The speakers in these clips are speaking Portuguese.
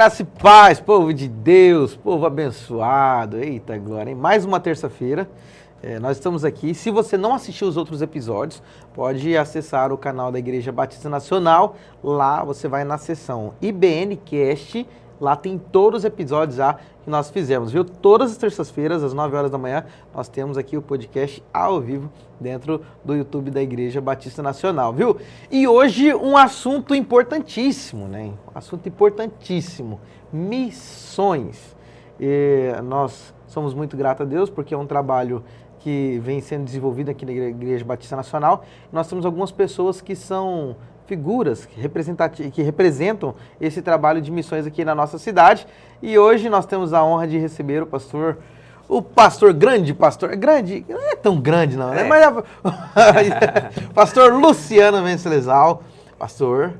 Graça e paz, povo de Deus, povo abençoado. Eita glória, hein? Mais uma terça-feira, nós estamos aqui. Se você não assistiu os outros episódios, pode acessar o canal da Igreja Batista Nacional. Lá você vai na seção IBNcast, lá tem todos os episódios já que nós fizemos, viu? Todas as terças-feiras, às 9 horas da manhã, nós temos aqui o podcast ao vivo dentro do YouTube da Igreja Batista Nacional, viu? E hoje um assunto importantíssimo, né? Um assunto importantíssimo, missões. Nós somos muito gratos a Deus porque é um trabalho que vem sendo desenvolvido aqui na Igreja Batista Nacional. Nós temos algumas pessoas que são figuras que representam esse trabalho de missões aqui na nossa cidade. E hoje nós temos a honra de receber grande, não é tão grande não, né? Mas pastor Luciano Venceslau. Pastor,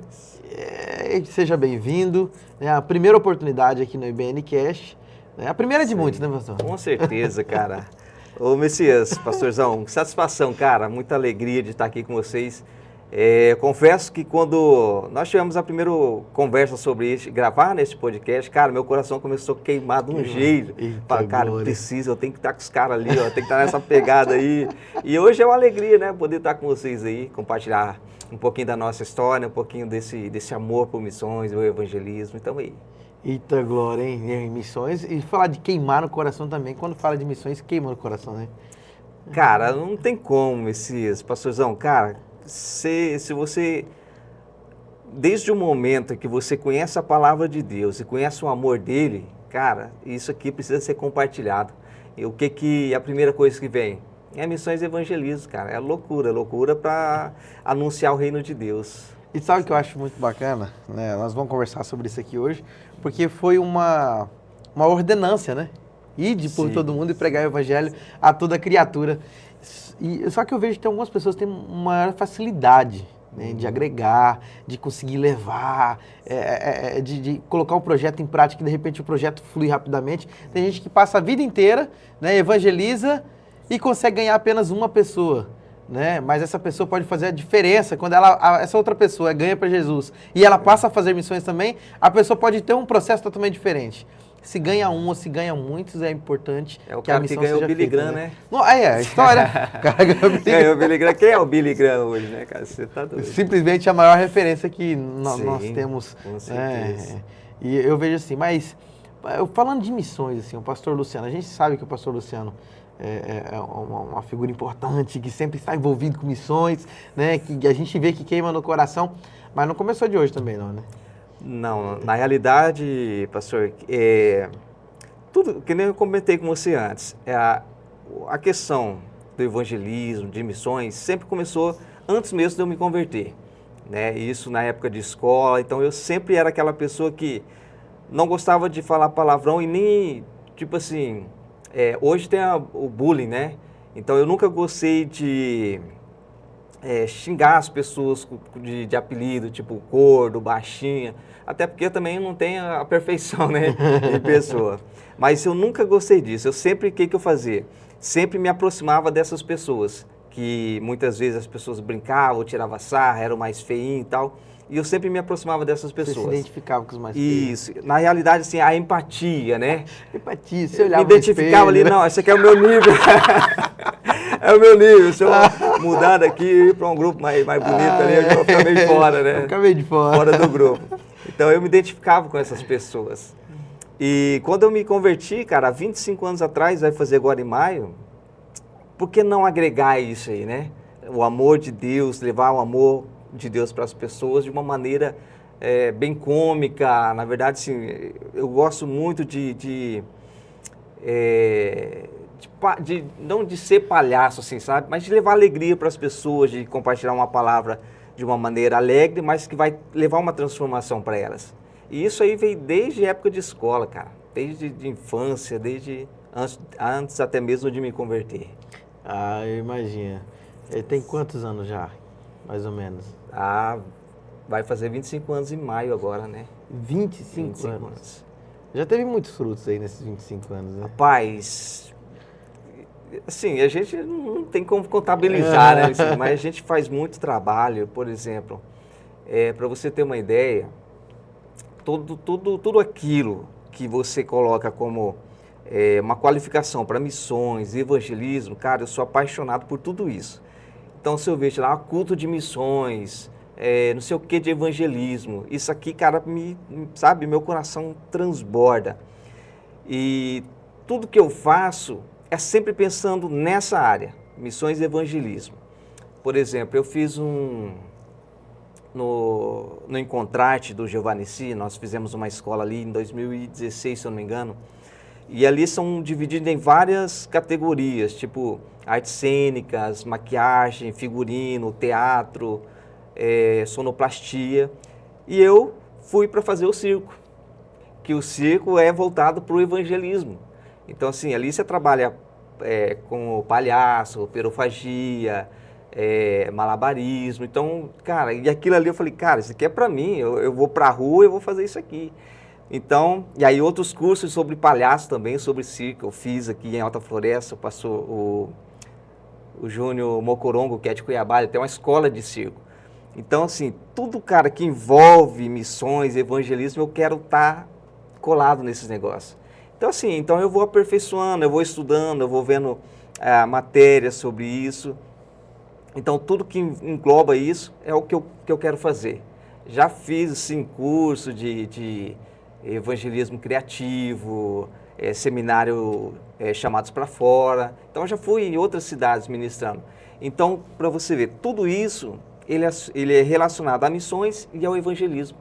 seja bem-vindo. É a primeira oportunidade aqui no IBNcast. É a primeira de muitos, né, pastor? Com certeza, cara. Ô, Messias, pastorzão, que satisfação, cara. Muita alegria de estar aqui com vocês. Confesso que quando nós tivemos a primeira conversa sobre gravar nesse podcast, cara, meu coração começou a queimar de um jeito. Falei, cara, eu tenho que estar com os caras ali, ó, tem que estar nessa pegada aí. E hoje é uma alegria, né, poder estar com vocês aí, compartilhar um pouquinho da nossa história, um pouquinho desse amor por missões, o evangelismo, então aí. Eita glória, hein? Missões, e falar de queimar no coração também, quando fala de missões, queima no coração, né? Cara, não tem como, Messias, pastorzão, cara, se você, desde o momento que você conhece a palavra de Deus e conhece o amor dele, cara, isso aqui precisa ser compartilhado. E o que a primeira coisa que vem? É missões e evangelismo, cara, é loucura para anunciar o reino de Deus. E sabe o que eu acho muito bacana, né? Nós vamos conversar sobre isso aqui hoje, porque foi uma ordenância, né? Ide por todo mundo e pregar o evangelho a toda criatura. Só que eu vejo que tem algumas pessoas que têm uma maior facilidade, né, de agregar, de conseguir levar, de colocar um projeto em prática e de repente o projeto flui rapidamente. Tem gente que passa a vida inteira, né, evangeliza e consegue ganhar apenas uma pessoa. Né? Mas essa pessoa pode fazer a diferença quando essa outra pessoa ganha para Jesus e ela passa a fazer missões também, a pessoa pode ter um processo totalmente diferente. Se ganha um ou se ganha muitos, é importante que a missão seja feita. É o cara que ganhou o Billy Graham, né? A história. O cara ganhou o Billy Graham. Quem é o Billy Graham hoje, né, cara? Você tá doido. Simplesmente a maior referência que nós temos. Com certeza. E eu vejo assim, mas falando de missões, assim, o pastor Luciano, a gente sabe que o pastor Luciano é uma figura importante, que sempre está envolvido com missões, né? Que a gente vê que queima no coração, mas não começou de hoje também, não, né? Não, na realidade, pastor, tudo que nem eu comentei com você antes, a questão do evangelismo, de missões, sempre começou antes mesmo de eu me converter, né? Isso na época de escola, então eu sempre era aquela pessoa que não gostava de falar palavrão e nem, tipo assim, hoje tem o bullying, né? Então eu nunca gostei de xingar as pessoas de apelido, tipo gordo, baixinha, até porque eu também não tenho a perfeição, né, de pessoa. Mas eu nunca gostei disso. Eu sempre, o que eu fazia? Sempre me aproximava dessas pessoas, que muitas vezes as pessoas brincavam, tiravam sarra, eram mais feinhos e tal, e eu sempre me aproximava dessas pessoas. Você se identificava com os mais feios? Isso. Na realidade, assim, a empatia, né? Empatia, você olhava me identificava ali, né? Não, esse aqui é o meu nível. É o meu nível. Se eu mudar daqui e ir para um grupo mais bonito ali, eu já vou ficar meio fora, né? Ficar meio de fora. Fora do grupo. Então, eu me identificava com essas pessoas. E quando eu me converti, cara, há 25 anos atrás, vai fazer agora em maio, por que não agregar isso aí, né? O amor de Deus, levar o amor de Deus para as pessoas de uma maneira bem cômica. Na verdade, assim, eu gosto muito não de ser palhaço, assim, sabe? Mas de levar alegria para as pessoas, de compartilhar uma palavra de uma maneira alegre, mas que vai levar uma transformação para elas. E isso aí veio desde a época de escola, cara. Desde de infância, desde antes até mesmo de me converter. Ah, eu imagino. Ele tem quantos anos já, mais ou menos? Vai fazer 25 anos em maio agora, né? 25 anos. Já teve muitos frutos aí nesses 25 anos, né? Rapaz, assim, a gente não tem como contabilizar, né? Assim, mas a gente faz muito trabalho, por exemplo, para você ter uma ideia, tudo aquilo que você coloca como uma qualificação para missões, evangelismo, cara, eu sou apaixonado por tudo isso. Então, se eu vejo lá, culto de missões, não sei o que de evangelismo, isso aqui, cara, sabe, meu coração transborda. E tudo que eu faço é sempre pensando nessa área, missões e evangelismo. Por exemplo, eu fiz no Encontrarte do Giovanici, nós fizemos uma escola ali em 2016, se eu não me engano, e ali são divididos em várias categorias, tipo artes cênicas, maquiagem, figurino, teatro, sonoplastia. E eu fui para fazer o circo, que o circo é voltado para o evangelismo. Então, assim, ali você trabalha com o palhaço, perofagia, malabarismo. Então, cara, e aquilo ali eu falei, cara, isso aqui é para mim, eu vou para a rua e eu vou fazer isso aqui. Então, e aí outros cursos sobre palhaço também, sobre circo, eu fiz aqui em Alta Floresta, passou o Júnior Mocorongo, que é de Cuiabá, ele tem uma escola de circo. Então, assim, tudo, cara, que envolve missões, evangelismo, eu quero estar colado nesses negócios. Então, assim, então eu vou aperfeiçoando, eu vou estudando, eu vou vendo matérias sobre isso. Então, tudo que engloba isso é o que eu quero fazer. Já fiz, assim, curso de evangelismo criativo, seminário chamados para fora. Então, eu já fui em outras cidades ministrando. Então, para você ver, tudo isso, ele é relacionado a missões e ao evangelismo.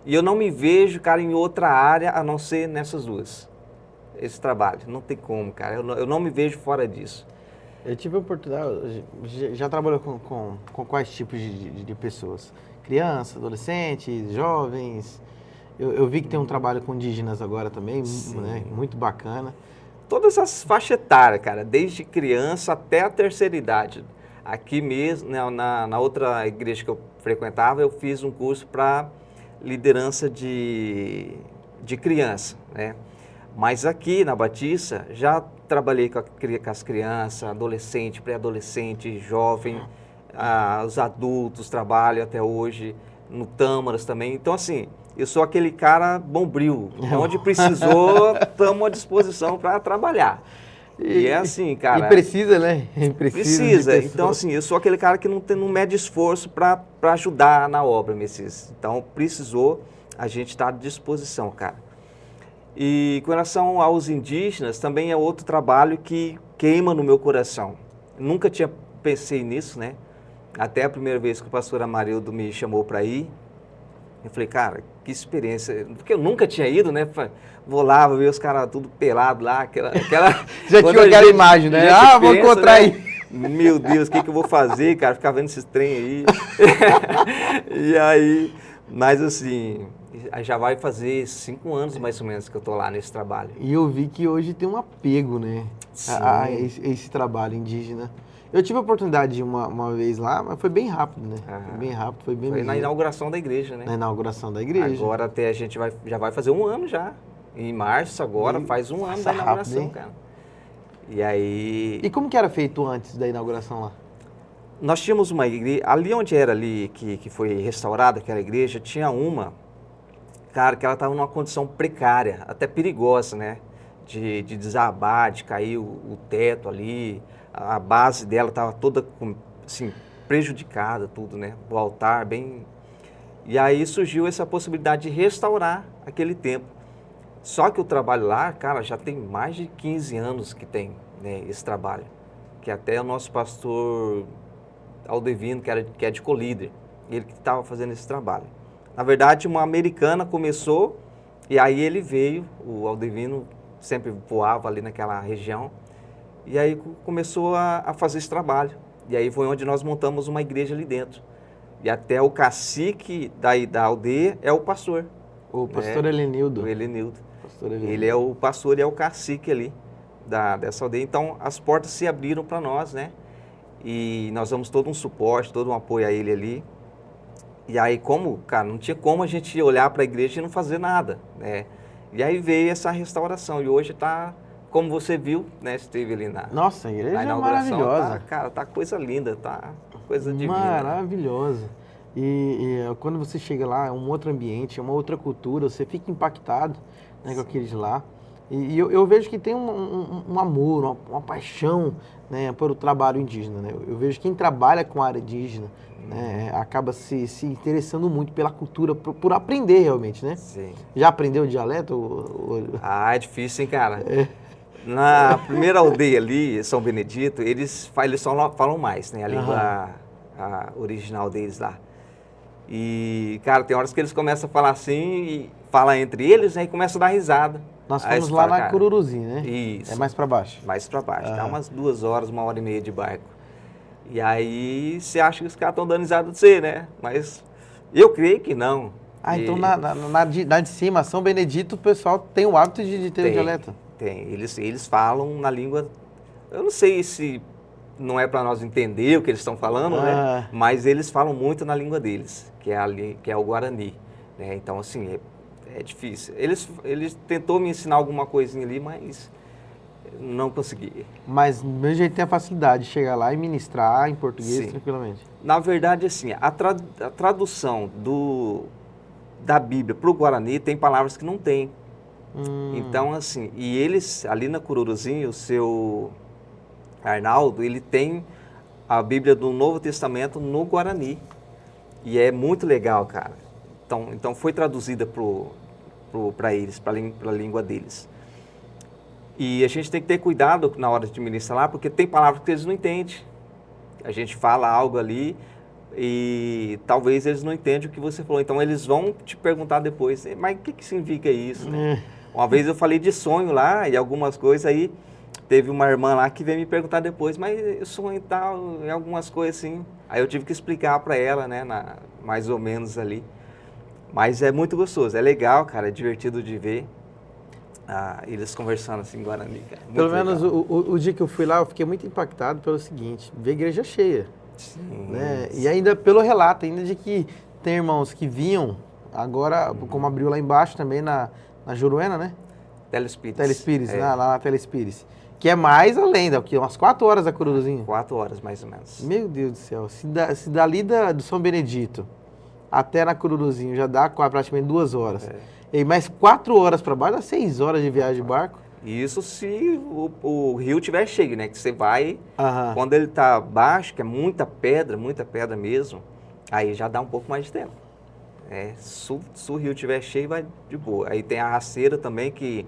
E eu não me vejo, cara, em outra área a não ser nessas duas. Esse trabalho, não tem como, cara. Eu não me vejo fora disso. Eu tive a oportunidade, já trabalhou com quais tipos de pessoas? Crianças, adolescentes, jovens? Eu vi que tem um trabalho com indígenas agora também, né? Muito bacana. Todas as faixas etárias, cara, desde criança até a terceira idade. Aqui mesmo, né, na outra igreja que eu frequentava, eu fiz um curso para liderança de criança, né? Mas aqui na Batista, já trabalhei com as crianças, adolescente, pré-adolescente, jovem, os adultos, trabalho até hoje, no Tâmaras também. Então, assim, eu sou aquele cara bombril, onde precisou, estamos à disposição para trabalhar. E é assim, cara... E precisa, né? Precisa. Então, assim, eu sou aquele cara que não mede esforço para ajudar na obra, Messias. Então, precisou, a gente está à disposição, cara. E com relação aos indígenas, também é outro trabalho que queima no meu coração. Nunca tinha pensei nisso, né? Até a primeira vez que o pastor Amarildo me chamou para ir, eu falei, cara, que experiência. Porque eu nunca tinha ido, né? Vou lá, vou ver os caras tudo pelado lá, aquela... Já tinha aquela imagem, né? Vou encontrar aí. Meu Deus, o que eu vou fazer, cara? Ficar vendo esses trem aí. E aí, mas assim... Já vai fazer 5 anos, mais ou menos, que eu estou lá nesse trabalho. E eu vi que hoje tem um apego, né? A esse trabalho indígena. Eu tive a oportunidade de uma vez lá, mas foi bem rápido, né? Foi bem rápido, foi bem... Foi na inauguração da igreja, né? Na inauguração da igreja. Agora até a gente já vai fazer 1 ano já. Em março agora faz 1 ano da inauguração, rápido, cara. E aí... E como que era feito antes da inauguração lá? Nós tínhamos uma igreja... Ali onde era ali, que foi restaurada aquela igreja, tinha uma... Cara, que ela estava numa condição precária, até perigosa, né? De desabar, de cair o teto ali, a base dela estava toda, assim, prejudicada, tudo, né? O altar bem... E aí surgiu essa possibilidade de restaurar aquele templo. Só que o trabalho lá, cara, já tem mais de 15 anos que tem, né, esse trabalho. Que até o nosso pastor Aldevino, que é de Colíder, ele que estava fazendo esse trabalho. Na verdade, uma americana começou e aí ele veio, o Aldevino sempre voava ali naquela região, e aí começou a fazer esse trabalho. E aí foi onde nós montamos uma igreja ali dentro. E até o cacique da aldeia é o pastor. O pastor Helenildo. O Helenildo. Ele é o pastor e é o cacique ali dessa aldeia. Então, as portas se abriram para nós, né? E nós damos todo um suporte, todo um apoio a ele ali. E aí, cara, não tinha como a gente olhar para a igreja e não fazer nada, né? E aí veio essa restauração. E hoje está, como você viu, né? Esteve ali Nossa, a igreja na é maravilhosa. Cara, tá coisa linda, tá coisa divina. Maravilhosa. Quando você chega lá, é um outro ambiente, é uma outra cultura, você fica impactado, né, com aqueles lá. Eu vejo que tem um amor, uma paixão, né, por o trabalho indígena, né? Eu vejo que quem trabalha com a área indígena, né, acaba se interessando muito pela cultura, por aprender realmente, né? Sim. Já aprendeu o dialeto? Ah, é difícil, hein, cara? Na primeira aldeia ali, São Benedito, eles só falam mais, né? A língua original deles lá. E, cara, tem horas que eles começam a falar assim, e fala entre eles, né? E começam a dar risada. Nós Aí fomos você lá fala, na cara, Cururuzinho, né? isso. É mais pra baixo. Mais pra baixo. Dá umas 2 horas, 1h30 de barco. E aí você acha que os caras estão dando risada de você, né? Mas eu creio que não. Então na de cima, São Benedito, o pessoal tem o hábito de ter o dialeto. Tem. Eles falam na língua. Eu não sei se não é para nós entender o que eles estão falando, né? Mas eles falam muito na língua deles, que é o Guarani. Né? Então, assim, é difícil. Eles tentou me ensinar alguma coisinha ali, mas não consegui. Mas do mesmo jeito tem a facilidade de chegar lá e ministrar em português tranquilamente. Na verdade, assim, a tradução da Bíblia para o Guarani tem palavras que não tem. Então, assim, e eles, ali na Cururuzinho, o seu Arnaldo, ele tem a Bíblia do Novo Testamento no Guarani. E é muito legal, cara. Então foi traduzida para eles, para a língua deles. E a gente tem que ter cuidado na hora de ministrar lá, porque tem palavras que eles não entendem. A gente fala algo ali e talvez eles não entendam o que você falou. Então eles vão te perguntar depois, mas o que significa isso? Né? Uma vez eu falei de sonho lá e algumas coisas aí, teve uma irmã lá que veio me perguntar depois, mas eu sonho e tal, e algumas coisas assim. Aí eu tive que explicar para ela, né, mais ou menos ali. Mas é muito gostoso, é legal, cara, é divertido de ver eles conversando assim em Guarani, cara. Muito Pelo menos legal. o dia que eu fui lá, eu fiquei muito impactado pelo seguinte, ver a igreja cheia. Sim, Né? E ainda pelo relato, ainda de que tem irmãos que vinham, agora, como abriu lá embaixo também na Juruena, né? Telespires, lá na Telespires. Que é mais além, umas 4 horas da Cururuzinho. 4 horas, mais ou menos. Meu Deus do céu, se dali do São Benedito até na Cururuzinho já dá praticamente 2 horas. E mais 4 horas para baixo, dá 6 horas de viagem de barco. Isso se o rio tiver cheio, né? Que você vai, Aham. quando ele tá baixo, que é muita pedra mesmo, aí já dá um pouco mais de tempo. Se o rio tiver cheio, vai de boa. Aí tem a raceira também, que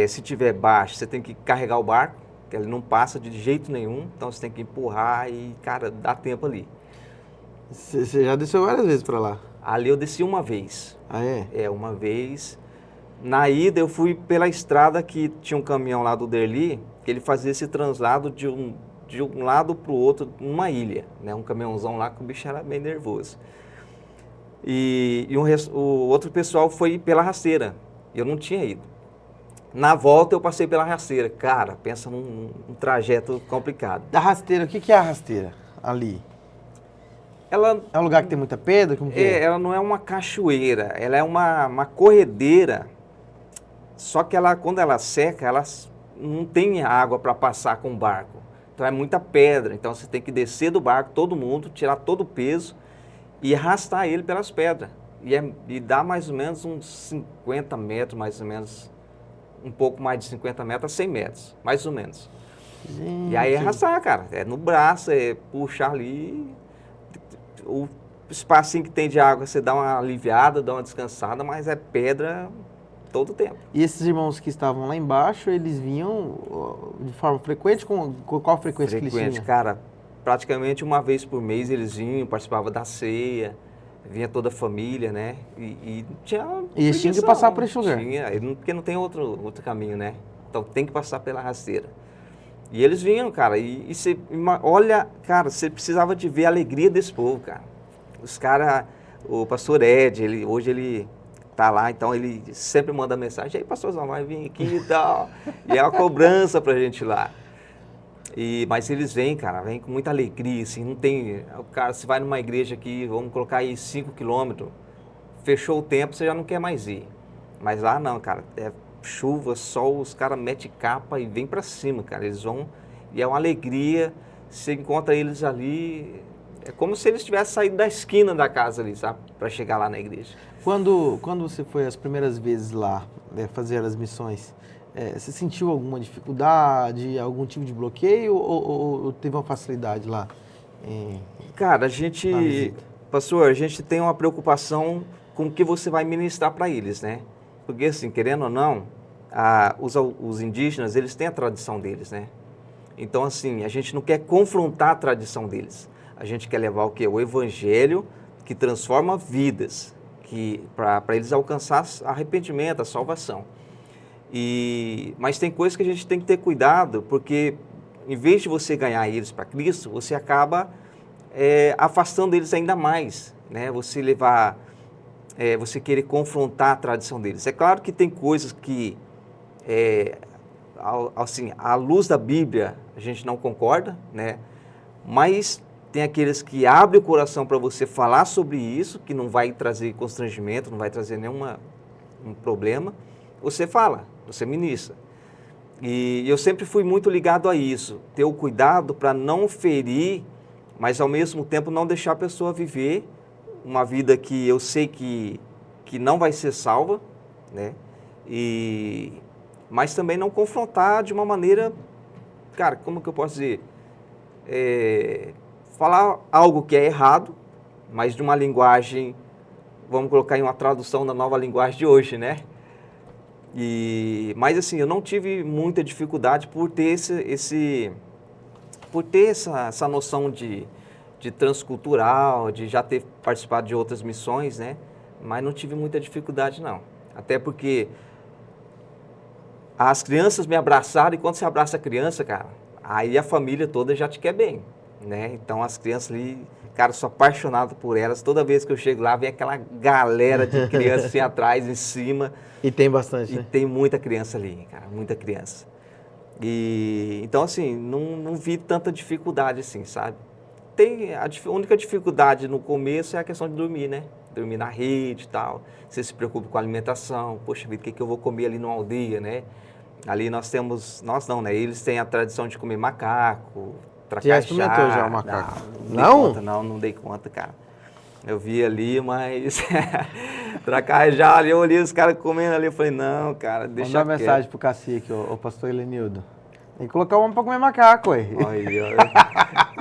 se tiver baixo, você tem que carregar o barco, que ele não passa de jeito nenhum, então você tem que empurrar e, cara, dá tempo ali. Você já desceu várias vezes para lá? Ali eu desci uma vez. Ah, é? Uma vez. Na ida eu fui pela estrada que tinha um caminhão lá do Derli, que ele fazia esse translado de um lado para o outro, numa ilha, né? Um caminhãozão lá que o bicho era bem nervoso. E o outro pessoal foi pela rasteira, eu não tinha ido. Na volta eu passei pela rasteira. Cara, pensa num trajeto complicado. Da rasteira, o que é a rasteira ali? Ela É um lugar que tem muita pedra? Como que é? ela não é uma cachoeira, ela é uma corredeira. Só que quando ela seca, ela não tem água para passar com o barco. Então é muita pedra. Então você tem que descer do barco, todo mundo, tirar todo o peso e arrastar ele pelas pedras. E dá mais ou menos uns 50 metros, mais ou menos, um pouco mais de 50 metros a 100 metros, mais ou menos. Gente. E aí é arrastar, cara. É no braço, é puxar ali. O espacinho que tem de água, você dá uma aliviada, dá uma descansada, mas é pedra todo o tempo. E esses irmãos que estavam lá embaixo, eles vinham de forma frequente? Com qual frequência que eles vinham? Cara, praticamente uma vez por mês eles vinham, participavam da ceia, vinha toda a família, né? E tinha. E eles tinham que passar por esse lugar? Tinha, porque não tem outro caminho, né? Então tem que passar pela rasteira. E eles vinham, cara, e você olha, cara, você precisava de ver a alegria desse povo, cara. Os caras, o pastor Ed, hoje ele tá lá, então ele sempre manda mensagem, aí pastorzão, vai vir aqui e tal. E é uma cobrança pra gente ir lá. Mas eles vêm, cara, vêm com muita alegria, assim, não tem... Cara, você vai numa igreja aqui, vamos colocar aí 5 quilômetros, fechou o tempo, você já não quer mais ir. Mas lá não, cara, chuva, sol, os caras metem capa e vêm pra cima, cara. Eles vão, e é uma alegria, você encontra eles ali, É como se eles tivessem saído da esquina da casa ali, sabe? Para chegar lá na igreja. Quando você foi as primeiras vezes lá, fazer as missões, você sentiu alguma dificuldade, algum tipo de bloqueio ou teve uma facilidade lá? Cara, pastor, a gente tem uma preocupação com o que você vai ministrar para eles, né? Porque assim, querendo ou não, os indígenas, eles têm a tradição deles, né? Então assim, a gente não quer confrontar a tradição deles. A gente quer levar o quê? O evangelho que transforma vidas, para eles alcançar arrependimento, a salvação. Mas tem coisas que a gente tem que ter cuidado, porque em vez de você ganhar eles para Cristo, você acaba afastando eles ainda mais, né? Você querer confrontar a tradição deles. É claro que tem coisas que, assim, à luz da Bíblia, a gente não concorda, né? Mas tem aqueles que abrem o coração para você falar sobre isso, que não vai trazer constrangimento, não vai trazer um problema. Você fala, você ministra. E eu sempre fui muito ligado a isso, ter o cuidado para não ferir, mas ao mesmo tempo não deixar a pessoa viver uma vida que eu sei que não vai ser salva, né? Mas também não confrontar de uma maneira, cara, como que eu posso dizer? Falar algo que é errado, mas de uma linguagem, vamos colocar em uma tradução da nova linguagem de hoje, né? Mas assim, eu não tive muita dificuldade por ter essa noção de transcultural, de já ter participado de outras missões, né? Mas não tive muita dificuldade, não. Até porque as crianças me abraçaram, e quando você abraça a criança, cara, aí a família toda já te quer bem, né? Então as crianças ali, cara, eu sou apaixonado por elas. Toda vez que eu chego lá, vem aquela galera de crianças assim atrás, em cima. E tem bastante, né? E tem muita criança ali, cara, muita criança. Então, assim, não vi tanta dificuldade assim, sabe? A única dificuldade no começo é a questão de dormir, né? Dormir na rede e tal. Você se preocupa com a alimentação. Poxa vida, o que eu vou comer ali numa aldeia, né? Ali nós não, né? Eles têm a tradição de comer macaco, tracajá. Já experimentou já o macaco? Não dei conta, cara. Eu vi ali, mas tracajá ali, eu olhei os caras comendo ali, eu falei, não, cara, deixa quieto. Manda uma mensagem pro cacique, o pastor Helenildo. Tem que colocar o homem pra comer macaco, ué.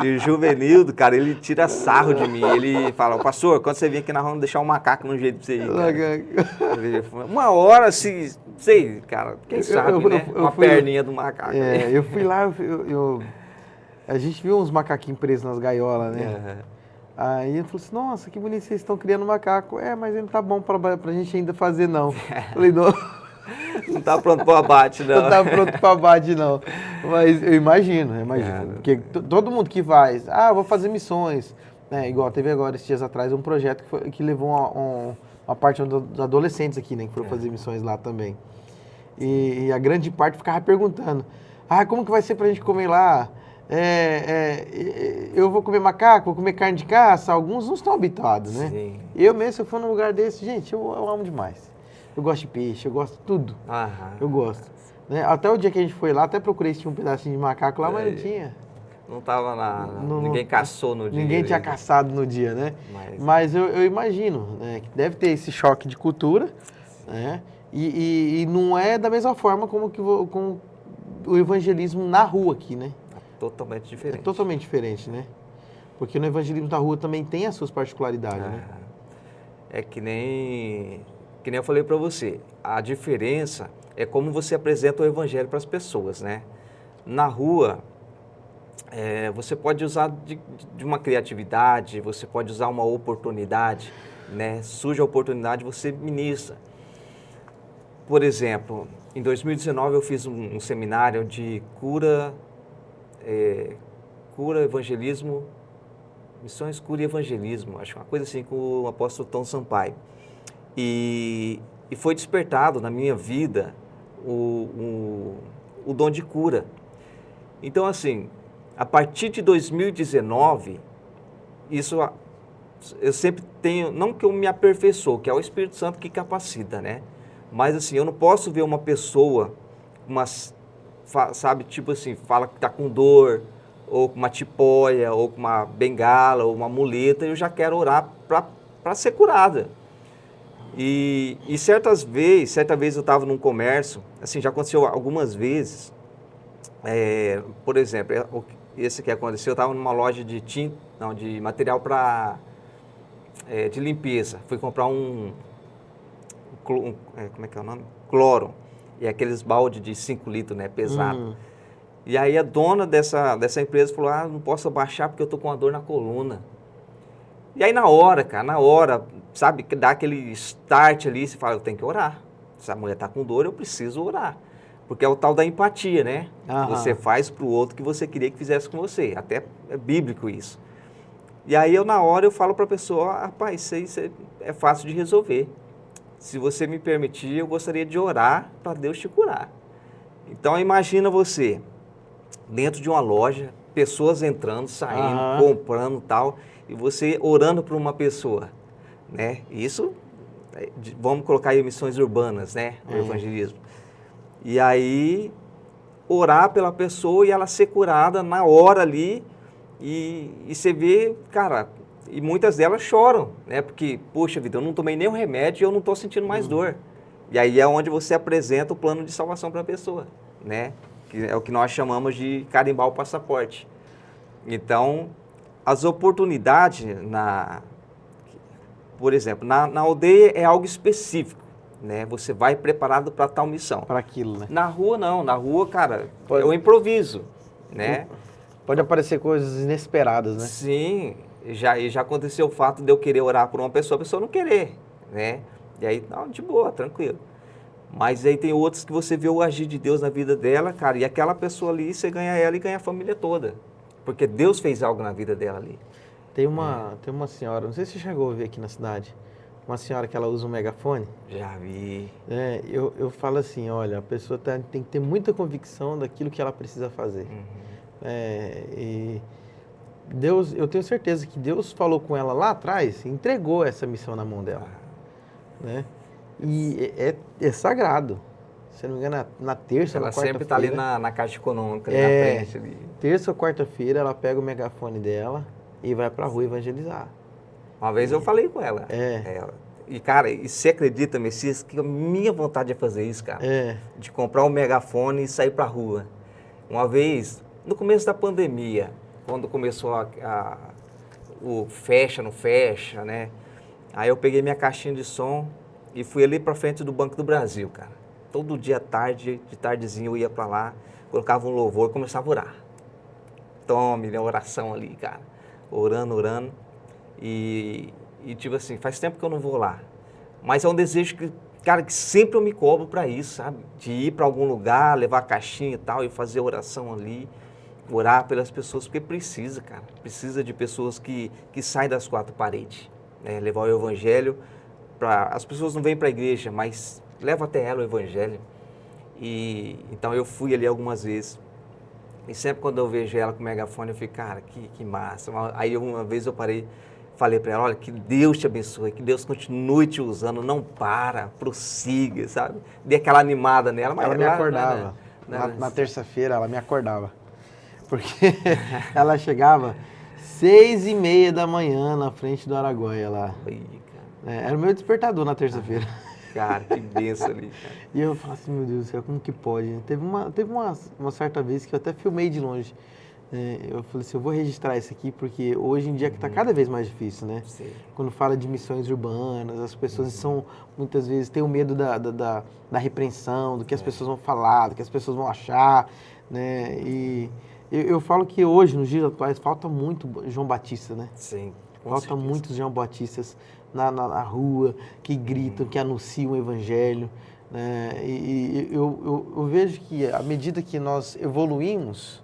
E o Juvenildo, cara, ele tira sarro de mim. Ele fala, pastor, quando você vir aqui nós vamos deixar um macaco no jeito pra você ir, cara. Uma hora, assim, sei, cara, quem sabe, né? Uma perninha do macaco. Eu fui lá, a gente viu uns macaquinhos presos nas gaiolas, né? Aí ele falou assim, nossa, que bonito, vocês estão criando macaco. Mas ele não tá bom pra gente ainda fazer, não. Falei, não. Não tá pronto para o abate, não. Não tá pronto para o abate, não. Mas eu imagino. Porque todo mundo que faz, vou fazer missões, né? Igual teve agora, esses dias atrás, um projeto que levou uma parte dos adolescentes aqui, né? Que foram fazer missões lá também. E a grande parte ficava perguntando, como que vai ser pra gente comer lá? Eu vou comer macaco, vou comer carne de caça, alguns não estão habituados, né? Sim. Eu mesmo, se eu for num lugar desse, gente, eu amo demais. Eu gosto de peixe, eu gosto de tudo. Eu gosto. Né? Até o dia que a gente foi lá, até procurei se tinha um pedacinho de macaco lá, mas não tinha. Não tava ninguém caçou no dia. Ninguém tinha caçado no dia, né? Mas eu imagino, né, que deve ter esse choque de cultura, né? E não é da mesma forma como o evangelismo na rua aqui, né? Totalmente diferente. É totalmente diferente, né? Porque no evangelismo da rua também tem as suas particularidades, né? É que nem eu falei para você, a diferença é como você apresenta o evangelho para as pessoas, né? Na rua, você pode usar de uma criatividade, você pode usar uma oportunidade, né? Surge a oportunidade, você ministra. Por exemplo, em 2019 eu fiz um seminário de cura, evangelismo, missões, cura e evangelismo, acho uma coisa assim com o apóstolo Tom Sampaio. E foi despertado na minha vida o dom de cura. Então, assim, a partir de 2019, isso eu sempre tenho, não que eu me aperfeiçoo, que é o Espírito Santo que capacita, né? Mas, assim, eu não posso ver uma pessoa, sabe, tipo assim, fala que está com dor, ou com uma tipóia, ou com uma bengala, ou uma muleta, eu já quero orar para ser curada. E certa vez eu estava num comércio, assim, já aconteceu algumas vezes, por exemplo, esse que aconteceu, eu estava numa loja de tinta, não, de material de limpeza, fui comprar como é que é o nome? Cloro, e aqueles balde de 5 litros, né, pesado. E aí a dona dessa empresa falou, não posso abaixar porque eu tô com uma dor na coluna. E aí na hora, sabe, que dá aquele start ali, você fala, eu tenho que orar. Se a mulher tá com dor, eu preciso orar. Porque é o tal da empatia, né? Aham. Você faz pro outro que você queria que fizesse com você. Até é bíblico isso. E aí na hora eu falo pra pessoa, rapaz, isso aí é fácil de resolver. Se você me permitir, eu gostaria de orar para Deus te curar. Então imagina você, dentro de uma loja, pessoas entrando, saindo, comprando e tal, e você orando por uma pessoa, né? Isso, vamos colocar aí missões urbanas, né? O evangelismo. E aí, orar pela pessoa e ela ser curada na hora ali, e você vê, cara, e muitas delas choram, né? Porque, poxa vida, eu não tomei nenhum remédio e eu não estou sentindo mais dor. E aí é onde você apresenta o plano de salvação para a pessoa, né? Que é o que nós chamamos de carimbar o passaporte. Então, as oportunidades, por exemplo, na aldeia é algo específico, né? Você vai preparado para tal missão. Para aquilo, né? Na rua, não. Na rua, cara, eu improviso, né? Pode aparecer coisas inesperadas, né? Sim, já aconteceu o fato de eu querer orar por uma pessoa, a pessoa não querer, né? E aí, não, de boa, tranquilo. Mas aí tem outros que você vê o agir de Deus na vida dela, cara, e aquela pessoa ali, você ganha ela e ganha a família toda. Porque Deus fez algo na vida dela ali. Tem uma senhora, não sei se você chegou a ver aqui na cidade, uma senhora que ela usa um megafone. Já vi. Eu falo assim, olha, a pessoa tem que ter muita convicção daquilo que ela precisa fazer. E Deus, eu tenho certeza que Deus falou com ela lá atrás, entregou essa missão na mão dela, né? E é sagrado. Se não me engano, na terça ou na quarta-feira. Ela sempre está ali na Caixa Econômica, ali na frente. Ali. Terça ou quarta-feira, ela pega o megafone dela e vai pra rua evangelizar. Uma vez eu falei com ela. E, cara, e você acredita, Messias, que a minha vontade é fazer isso, cara? De comprar um megafone e sair pra rua. Uma vez, no começo da pandemia, quando começou o fecha, não fecha, né? Aí eu peguei minha caixinha de som e fui ali pra frente do Banco do Brasil, cara. Todo dia de tardezinho eu ia pra lá, colocava um louvor e começava a orar. Tome, né, oração ali, cara. Orando. E tipo assim, faz tempo que eu não vou lá. Mas é um desejo que, cara, que sempre eu me cobro pra isso, sabe? De ir pra algum lugar, levar a caixinha e tal, e fazer oração ali. Orar pelas pessoas, porque precisa, cara. Precisa de pessoas que saem das quatro paredes. Né? Levar o evangelho para... As pessoas não vêm para a igreja, mas leva até ela o evangelho. E então eu fui ali algumas vezes. E sempre quando eu vejo ela com o megafone, eu fico, cara, que massa. Aí uma vez eu parei, falei para ela, olha, que Deus te abençoe, que Deus continue te usando, não para, prossiga, sabe? Dei aquela animada nela. Mas ela me acordava. Na terça-feira ela me acordava. Porque ela chegava 6h30 da manhã na frente do Araguaia lá. Era o meu despertador na terça-feira. Cara, que benção ali, cara. E eu falava assim, meu Deus do céu, como que pode? Teve uma certa vez que eu até filmei de longe. Eu falei assim, eu vou registrar isso aqui, porque hoje em dia que está cada vez mais difícil, né? Sim. Quando fala de missões urbanas, as pessoas são, muitas vezes, têm o medo da repreensão, do que as pessoas vão falar, do que as pessoas vão achar, né? E eu falo que hoje, nos dias atuais, falta muito João Batista, né? Sim. Falta muitos João Batistas na rua, que gritam, que anunciam o evangelho, né? E eu vejo que, à medida que nós evoluímos,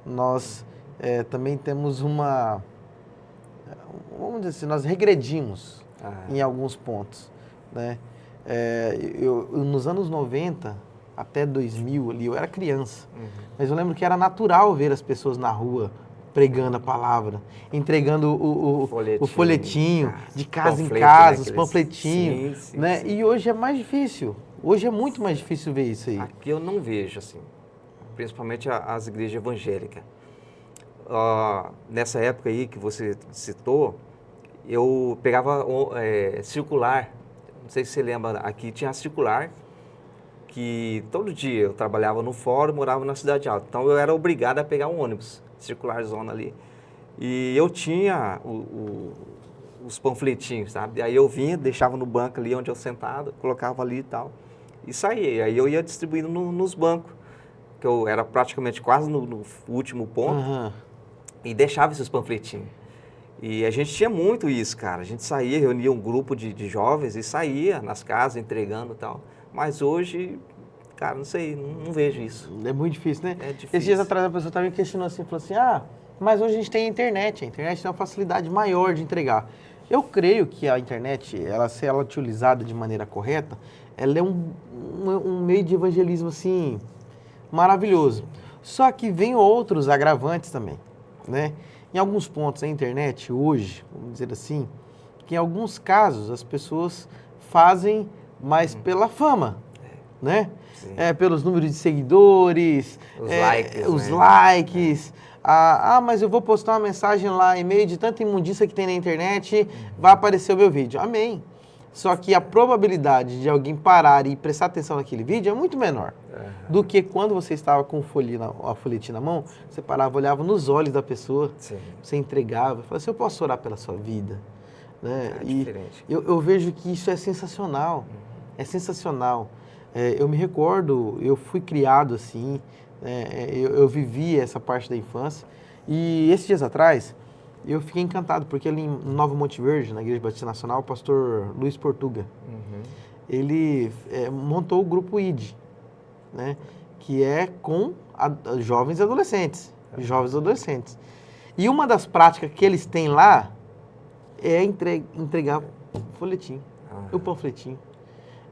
nós também temos vamos dizer assim, nós regredimos em alguns pontos, né? Nos anos 90 até 2000 ali, eu era criança, mas eu lembro que era natural ver as pessoas na rua pregando a palavra, entregando o folhetinho de casa em casa, os panfletinhos, sim, né? Sim. E hoje é mais difícil, hoje é muito mais difícil ver isso aí. Aqui eu não vejo, assim, principalmente as igrejas evangélicas. nessa época aí que você citou, eu pegava circular, não sei se você lembra, aqui tinha a circular, que todo dia eu trabalhava no fórum, morava na Cidade Alta, então eu era obrigado a pegar um ônibus, circular zona ali. E eu tinha os panfletinhos, sabe? Aí eu vinha, deixava no banco ali onde eu sentado, colocava ali e tal, e saía. Aí eu ia distribuindo nos bancos, que eu era praticamente quase no último ponto, e deixava esses panfletinhos. E a gente tinha muito isso, cara. A gente saía, reunia um grupo de jovens e saía nas casas entregando e tal. Mas hoje, cara, não sei, não vejo isso. É muito difícil, né? É difícil. Esses dias atrás a pessoa estava me questionando assim, falou assim, mas hoje a gente tem a internet tem uma facilidade maior de entregar. Eu creio que a internet, se ela utilizada de maneira correta, ela é um meio de evangelismo, assim, maravilhoso. Só que vem outros agravantes também, né? Em alguns pontos a internet hoje, vamos dizer assim, que em alguns casos as pessoas fazem mais pela fama, né? Pelos números de seguidores, os likes. Mas eu vou postar uma mensagem lá, em meio de tanta imundícia que tem na internet, vai aparecer o meu vídeo. Amém. Só que a probabilidade de alguém parar e prestar atenção naquele vídeo é muito menor do que quando você estava com a folhetinha na mão, você parava, olhava nos olhos da pessoa, você entregava, falava assim, eu posso orar pela sua vida? Né? E eu vejo que isso é sensacional, é sensacional. Eu me recordo, eu fui criado assim, eu vivi essa parte da infância, e esses dias atrás, eu fiquei encantado, porque ali em Nova Monte Verde, na Igreja Batista Nacional, o pastor Luiz Portuga, ele montou o grupo ID, né, que é com jovens e adolescentes, E uma das práticas que eles têm lá é entregar o folhetim, o panfletinho.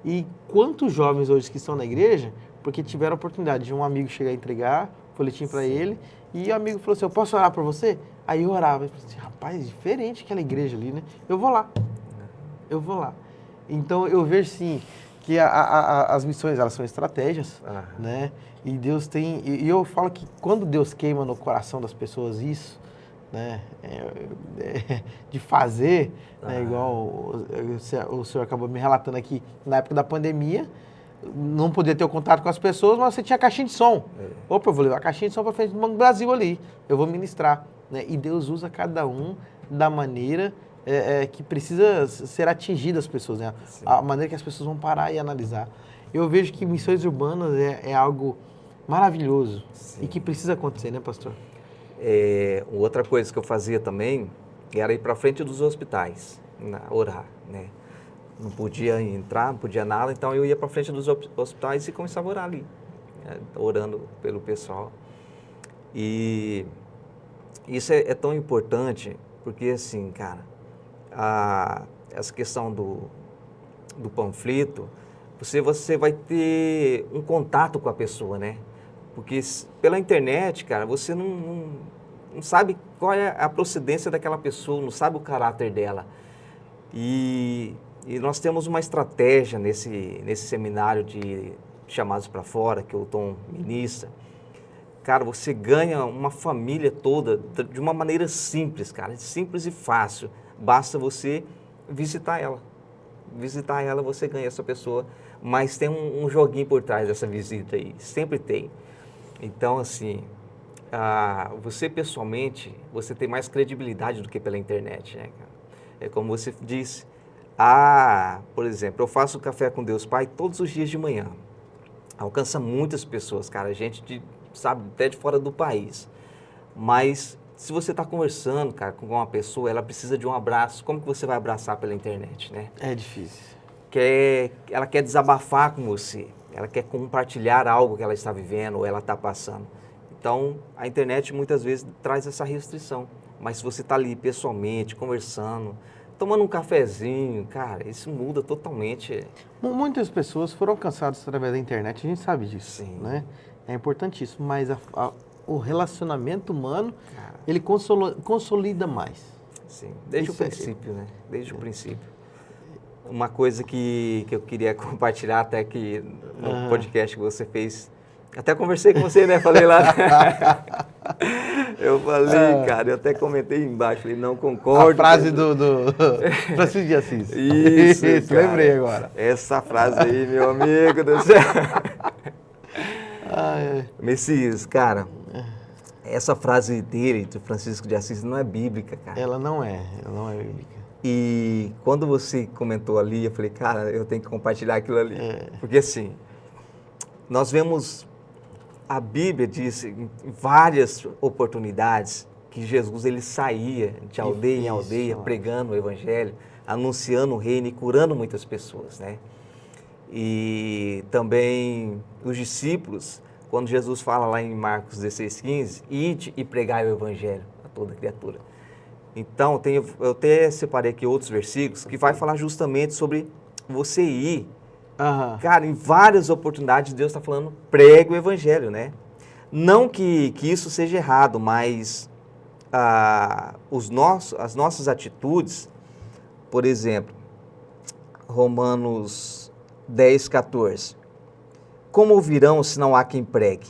E quantos jovens hoje que estão na igreja, porque tiveram a oportunidade de um amigo chegar a entregar o folhetim para ele, e o amigo falou assim, eu posso orar por você? Aí eu orava, eu falei assim, rapaz, diferente aquela igreja ali, né? Eu vou lá. Então eu vejo sim que as missões, elas são estratégias, né? E Deus tem, e eu falo que quando Deus queima no coração das pessoas isso, né? De fazer, né? Igual o senhor acabou me relatando aqui, na época da pandemia, não podia ter o contato com as pessoas, mas você tinha caixinha de som. Opa, eu vou levar a caixinha de som para frente do Banco do Brasil ali, eu vou ministrar. Né? E Deus usa cada um da maneira que precisa ser atingida as pessoas, né? A maneira que as pessoas vão parar e analisar. Eu vejo que missões urbanas é algo maravilhoso e que precisa acontecer, né, pastor? Outra coisa que eu fazia também era ir para frente dos hospitais, orar, né? Não podia entrar, não podia nada, então eu ia para frente dos hospitais e começava a orar ali, orando pelo pessoal. E isso é tão importante, porque assim, cara, essa questão do panfleto, você vai ter um contato com a pessoa, né? Porque pela internet, cara, você não sabe qual é a procedência daquela pessoa, não sabe o caráter dela. E nós temos uma estratégia nesse seminário de chamados para fora, que o Tom ministra. Cara, você ganha uma família toda de uma maneira simples, cara, simples e fácil. Basta você visitar ela. Visitar ela, você ganha essa pessoa, mas tem um joguinho por trás dessa visita aí, sempre tem. Então, assim, você pessoalmente, você tem mais credibilidade do que pela internet, né, cara? É como você disse. Por exemplo, eu faço Café com Deus Pai todos os dias de manhã. Alcança muitas pessoas, cara, gente sabe, até de fora do país. Mas se você está conversando, cara, com uma pessoa, ela precisa de um abraço. Como que você vai abraçar pela internet, né? É difícil. Ela quer desabafar com você. Ela quer compartilhar algo que ela está vivendo ou ela está passando. Então, a internet muitas vezes traz essa restrição. Mas se você está ali pessoalmente, conversando, tomando um cafezinho, cara, isso muda totalmente. Muitas pessoas foram alcançadas através da internet, a gente sabe disso, né? É importantíssimo, mas o relacionamento humano, cara, ele consolida mais. Sim, desde o princípio, né? Desde o princípio. Uma coisa que eu queria compartilhar até que no podcast que você fez, até conversei com você, né? Falei lá. Eu falei, cara, eu até comentei embaixo, falei, não concordo. A frase do Francisco de Assis. Isso, cara, lembrei agora. Essa frase aí, meu amigo do céu. Ah, Messias, cara, essa frase dele, do Francisco de Assis, não é bíblica, cara. ela não é bíblica. E quando você comentou ali, eu falei, cara, eu tenho que compartilhar aquilo ali. Porque assim, nós vemos, a Bíblia diz em várias oportunidades que Jesus ele saía de aldeia em aldeia, pregando o evangelho, anunciando o reino e curando muitas pessoas, né? E também os discípulos, quando Jesus fala lá em Marcos 16:15, ide e pregai o evangelho a toda criatura. Então, eu até separei aqui outros versículos que vai falar justamente sobre você ir. Cara, em várias oportunidades Deus está falando, pregue o evangelho, né? Não que isso seja errado, mas as nossas atitudes, por exemplo, Romanos 10:14. Como ouvirão se não há quem pregue?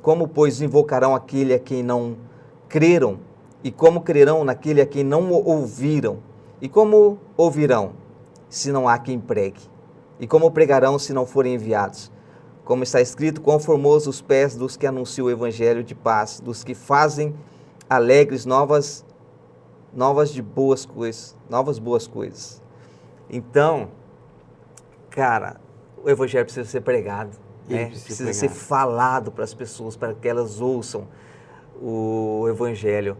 Como invocarão aquele a quem não creram? E como crerão naquele a quem não ouviram? E como ouvirão se não há quem pregue? E como pregarão se não forem enviados? Como está escrito, quão formosos os pés dos que anunciam o evangelho de paz, dos que fazem alegres novas boas coisas. Então, cara, o evangelho precisa ser pregado, né? Precisa ser falado para as pessoas, para que elas ouçam o evangelho.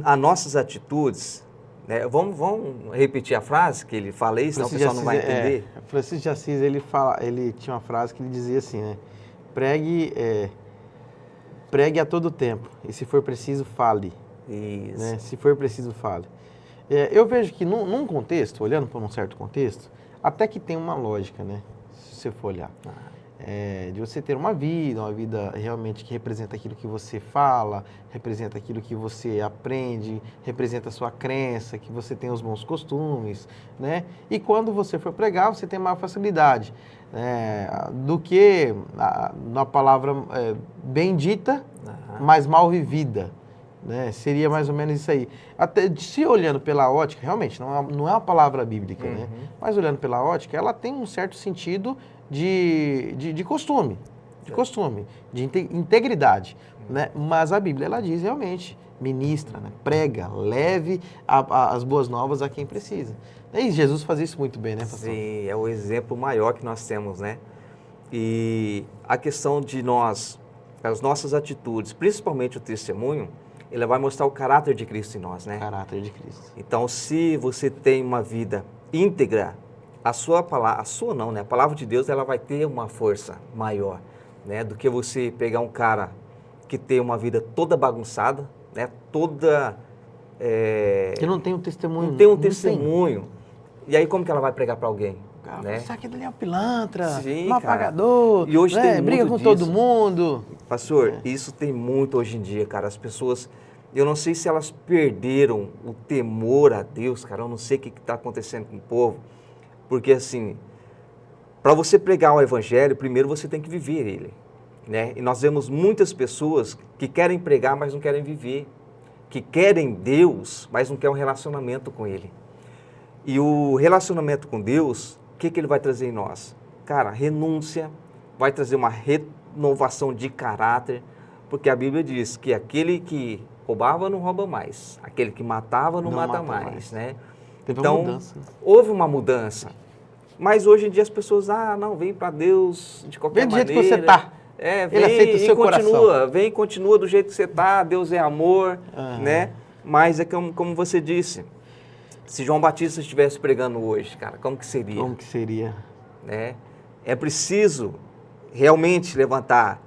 As nossas atitudes, né? Vamos repetir a frase que ele fala aí, senão o pessoal não vai entender. Francisco de Assis, ele tinha uma frase que ele dizia assim, né? Pregue a todo tempo, e se for preciso, fale. Isso. Né? Se for preciso, fale. Eu vejo que num contexto, olhando para um certo contexto, até que tem uma lógica, né? Se você for olhar. De você ter uma vida realmente que representa aquilo que você fala, representa aquilo que você aprende, representa a sua crença, que você tem os bons costumes, né? E quando você for pregar, você tem maior facilidade do que na palavra bendita, mas mal vivida. Né? Seria mais ou menos isso aí. Até se olhando pela ótica, realmente, não é uma palavra bíblica, né? Mas olhando pela ótica, ela tem um certo sentido de costume, de integridade. Né? Mas a Bíblia, ela diz realmente, ministra, né? Prega, leve as boas novas a quem precisa. E Jesus fazia isso muito bem, né, pastor? Sim, é o exemplo maior que nós temos, né? E a questão de as nossas atitudes, principalmente o testemunho, ele vai mostrar o caráter de Cristo em nós, né? O caráter de Cristo. Então, se você tem uma vida íntegra, a palavra de Deus, ela vai ter uma força maior, né? Do que você pegar um cara que tem uma vida toda bagunçada, né? Que não tem um testemunho. Não tem um testemunho. E aí, como que ela vai pregar para alguém? Cara, né? Isso aqui é um pilantra, Sim, um apagador, e hoje tem briga muito com todo disso. mundo. Pastor, isso tem muito hoje em dia, cara. As pessoas, eu não sei se elas perderam o temor a Deus, cara. Eu não sei o que está acontecendo com o povo. Porque, assim, para você pregar o evangelho, primeiro você tem que viver ele, né? E nós vemos muitas pessoas que querem pregar, mas não querem viver. Que querem Deus, mas não querem um relacionamento com ele. E o relacionamento com Deus, o que ele vai trazer em nós? Cara, renúncia, vai trazer uma renovação de caráter, porque a Bíblia diz que aquele que roubava não rouba mais, aquele que matava não mata mais, né? Teve uma mudança. Houve uma mudança. Mas hoje em dia as pessoas, não, vem para Deus de qualquer maneira. Vem do jeito que você está. Vem, ele aceita o seu coração. Vem e continua do jeito que você está, Deus é amor, né? Mas é como você disse, se João Batista estivesse pregando hoje, cara, como que seria? Como que seria? Né? É preciso realmente levantar.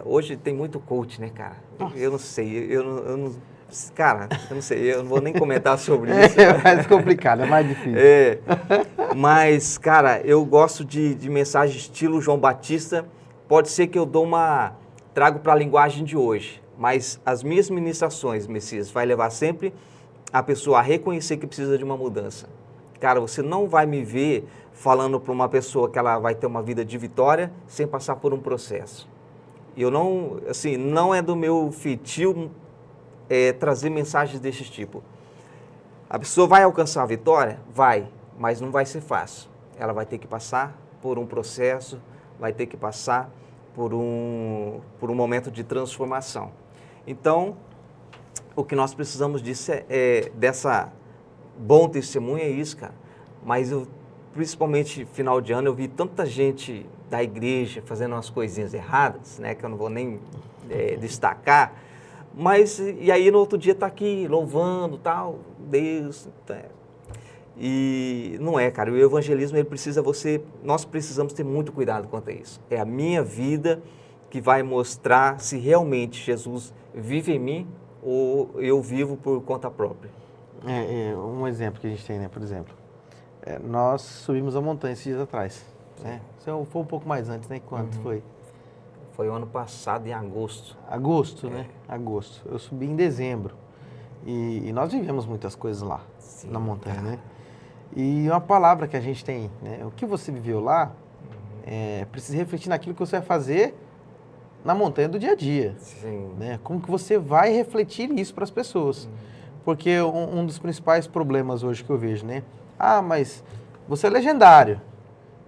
Hoje tem muito coach, né, cara? Nossa. Eu não sei, cara, eu não sei, eu não vou nem comentar sobre isso. É mais complicado, é mais difícil. Mas, cara, eu gosto de mensagem estilo João Batista. Pode ser que eu trago para a linguagem de hoje, mas as minhas ministrações, Messias, vai levar sempre a pessoa a reconhecer que precisa de uma mudança. Cara, você não vai me ver falando para uma pessoa que ela vai ter uma vida de vitória sem passar por um processo. Eu não, assim, não é do meu feitio trazer mensagens desse tipo. A pessoa vai alcançar a vitória? Vai, mas não vai ser fácil. Ela vai ter que passar por um processo, vai ter que passar por um momento de transformação. Então, o que nós precisamos disso dessa bom testemunho é isso, cara. Mas principalmente final de ano, eu vi tanta gente da igreja fazendo umas coisinhas erradas, né, que eu não vou nem destacar, mas e aí no outro dia tá aqui louvando, tal, Deus, e não é, cara, o evangelismo nós precisamos ter muito cuidado quanto a isso. É a minha vida que vai mostrar se realmente Jesus vive em mim ou eu vivo por conta própria. Um exemplo que a gente tem, né, por exemplo, nós subimos a montanha esses dias atrás, né? Foi um pouco mais antes, né? Quanto foi? Foi o ano passado, em agosto. Agosto, né? Agosto. Eu subi em dezembro. E nós vivemos muitas coisas lá, na montanha, né? E uma palavra que a gente tem, né? O que você viveu lá, precisa refletir naquilo que você vai fazer na montanha do dia a dia. Sim. Né? Como que você vai refletir isso para as pessoas. Porque um dos principais problemas hoje que eu vejo, né? Ah, mas você é legendário.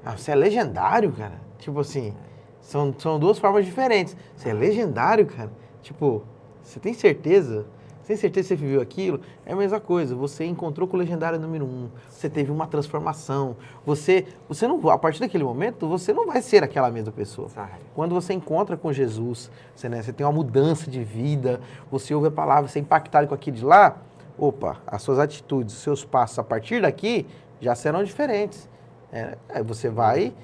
Ah, você é legendário, cara? Tipo assim, são duas formas diferentes. Você é legendário, cara? Tipo, você tem certeza? Você tem certeza que você viveu aquilo? É a mesma coisa. Você encontrou com o legendário número 1. Você teve uma transformação. Você não, a partir daquele momento, você não vai ser aquela mesma pessoa. Quando você encontra com Jesus, você tem uma mudança de vida, você ouve a palavra, você é impactado com aquilo de lá, opa, as suas atitudes, os seus passos a partir daqui já serão diferentes. Você vai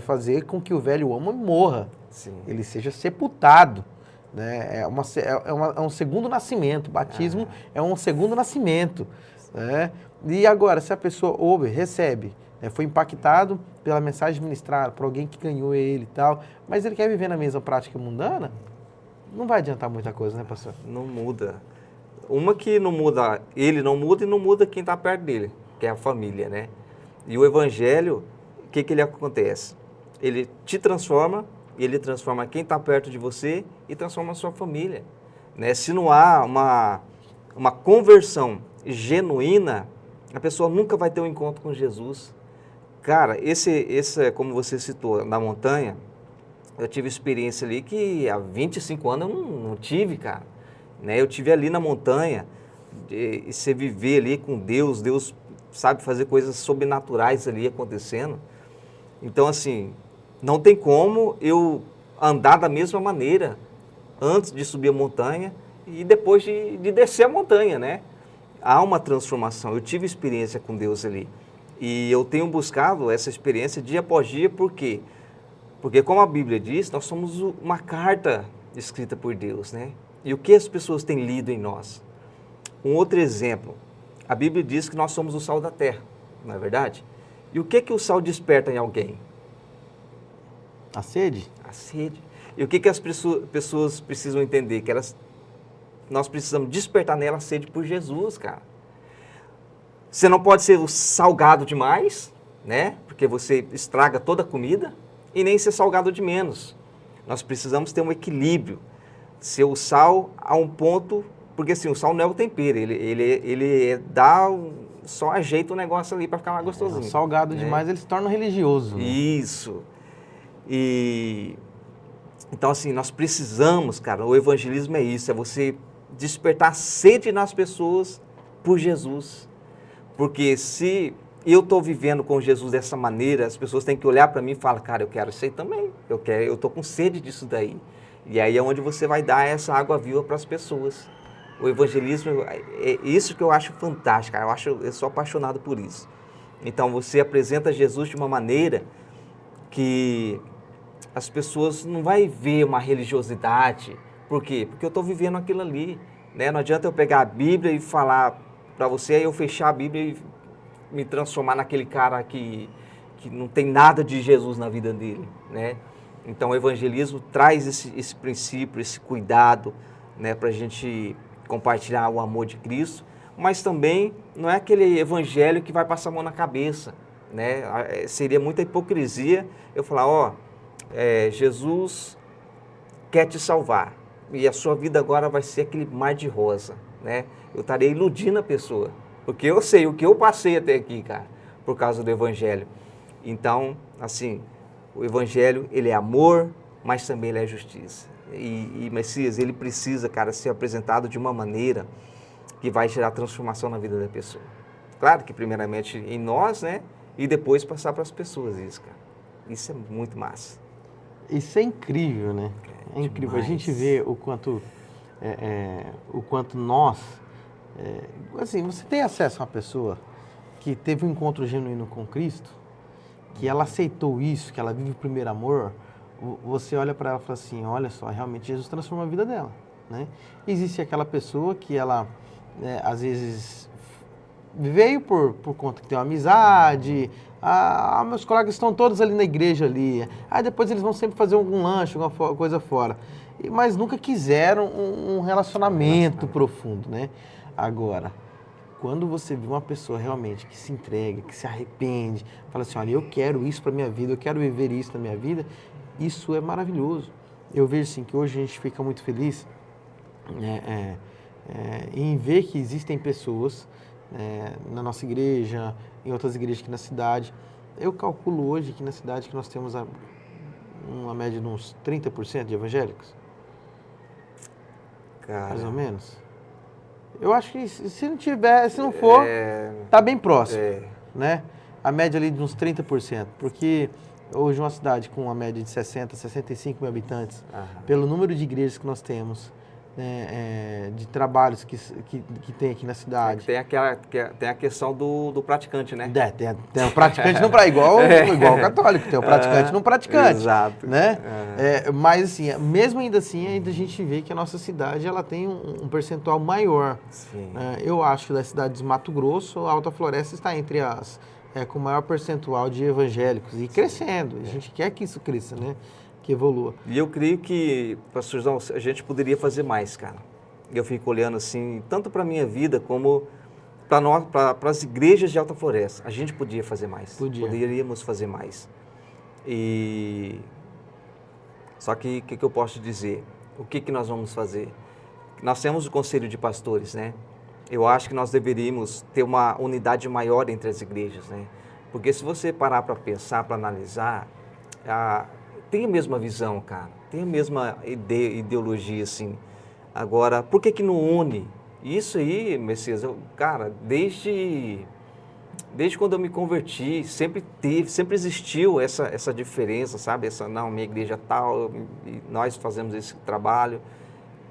fazer com que o velho homem morra. Sim. Ele seja sepultado. Né? É um segundo nascimento. O batismo é um segundo nascimento. Né? E agora, se a pessoa ouve, recebe, foi impactado pela mensagem ministrada, por alguém que ganhou ele e tal, mas ele quer viver na mesma prática mundana, não vai adiantar muita coisa, né, pastor? Não muda. Uma que não muda, ele não muda e não muda quem está perto dele, que é a família, né? E o evangelho, o que ele acontece? Ele te transforma, ele transforma quem está perto de você e transforma a sua família. Né? Se não há uma conversão genuína, a pessoa nunca vai ter um encontro com Jesus. Cara, como você citou, na montanha, eu tive experiência ali que há 25 anos eu não tive, cara. Né? Eu tive ali na montanha, e você viver ali com Deus sabe fazer coisas sobrenaturais ali acontecendo. Então, assim, não tem como eu andar da mesma maneira antes de subir a montanha e depois de descer a montanha, né? Há uma transformação. Eu tive experiência com Deus ali. E eu tenho buscado essa experiência dia após dia, por quê? Porque, como a Bíblia diz, nós somos uma carta escrita por Deus, né? E o que as pessoas têm lido em nós? Um outro exemplo. A Bíblia diz que nós somos o sal da terra, não é verdade? E o que o sal desperta em alguém? A sede? A sede. E o que as pessoas precisam entender? Que nós precisamos despertar nela a sede por Jesus, cara. Você não pode ser salgado demais, né? Porque você estraga toda a comida, e nem ser salgado de menos. Nós precisamos ter um equilíbrio. Ser o sal a um ponto... Porque assim, o sal não é o tempero, ele só ajeita o negócio ali para ficar mais gostosinho. Salgado demais, ele se torna religioso. Né? Isso. Então assim, nós precisamos, cara, o evangelismo é isso, é você despertar sede nas pessoas por Jesus. Porque se eu estou vivendo com Jesus dessa maneira, as pessoas têm que olhar para mim e falar, cara, eu quero isso aí também, eu estou com sede disso daí. E aí é onde você vai dar essa água viva para as pessoas. O evangelismo é isso que eu acho fantástico, eu sou apaixonado por isso. Então você apresenta Jesus de uma maneira que as pessoas não vão ver uma religiosidade. Por quê? Porque eu estou vivendo aquilo ali. Né? Não adianta eu pegar a Bíblia e falar para você, aí eu fechar a Bíblia e me transformar naquele cara que não tem nada de Jesus na vida dele. Né? Então o evangelismo traz esse princípio, esse cuidado, né, para a gente compartilhar o amor de Cristo, mas também não é aquele evangelho que vai passar a mão na cabeça, né? Seria muita hipocrisia eu falar, Jesus quer te salvar. E a sua vida agora vai ser aquele mar de rosa, né? Eu estarei iludindo a pessoa. Porque eu sei o que eu passei até aqui, cara, por causa do Evangelho. Então, assim, o Evangelho, ele é amor, mas também ele é justiça. E Messias, ele precisa, cara, ser apresentado de uma maneira que vai gerar transformação na vida da pessoa. Claro que primeiramente em nós, né? E depois passar para as pessoas isso, cara. Isso é muito massa. Isso é incrível, né? É incrível. Demais. A gente vê o quanto nós... assim, você tem acesso a uma pessoa que teve um encontro genuíno com Cristo, que ela aceitou isso, que ela vive o primeiro amor, você olha para ela e fala assim, olha só, realmente Jesus transformou a vida dela, né? Existe aquela pessoa que ela, às vezes, veio por conta que tem uma amizade, meus colegas estão todos ali na igreja ali, aí depois eles vão sempre fazer algum lanche, alguma coisa fora, mas nunca quiseram um relacionamento profundo, né? Agora, quando você vê uma pessoa realmente que se entrega, que se arrepende, fala assim, olha, eu quero isso para minha vida, eu quero viver isso na minha vida, isso é maravilhoso. Eu vejo assim que hoje a gente fica muito feliz em ver que existem pessoas na nossa igreja, em outras igrejas aqui na cidade. Eu calculo hoje aqui na cidade que nós temos uma média de uns 30% de evangélicos. Cara, mais ou menos. Eu acho que se não for, tá bem próximo, né? A média ali de uns 30%, porque hoje uma cidade com uma média de 60, 65 mil habitantes, pelo número de igrejas que nós temos, de trabalhos que tem aqui na cidade. Tem a questão do praticante, né? Tem o praticante não praticante, igual o católico, tem o praticante não praticante. Exato. Né? Mas assim, mesmo ainda assim, ainda a gente vê que a nossa cidade ela tem um percentual maior. Sim. Eu acho que das cidades de Mato Grosso, a Alta Floresta está entre as com o maior percentual de evangélicos e crescendo. A gente quer que isso cresça, né? Que evolua. E eu creio que, pastorzão, a gente poderia fazer mais, cara. Eu fico olhando assim, tanto para a minha vida como para as igrejas de Alta Floresta. A gente podia fazer mais. Poderíamos fazer mais. Só que o que eu posso dizer? O que nós vamos fazer? Nós temos o Conselho de Pastores, né? Eu acho que nós deveríamos ter uma unidade maior entre as igrejas, né? Porque se você parar para pensar, para analisar, tem a mesma visão, cara. Tem a mesma ideologia, assim. Agora, por que não une? Isso aí, Messias, cara, desde quando eu me converti, sempre existiu essa diferença, sabe? Não, minha igreja tal, nós fazemos esse trabalho.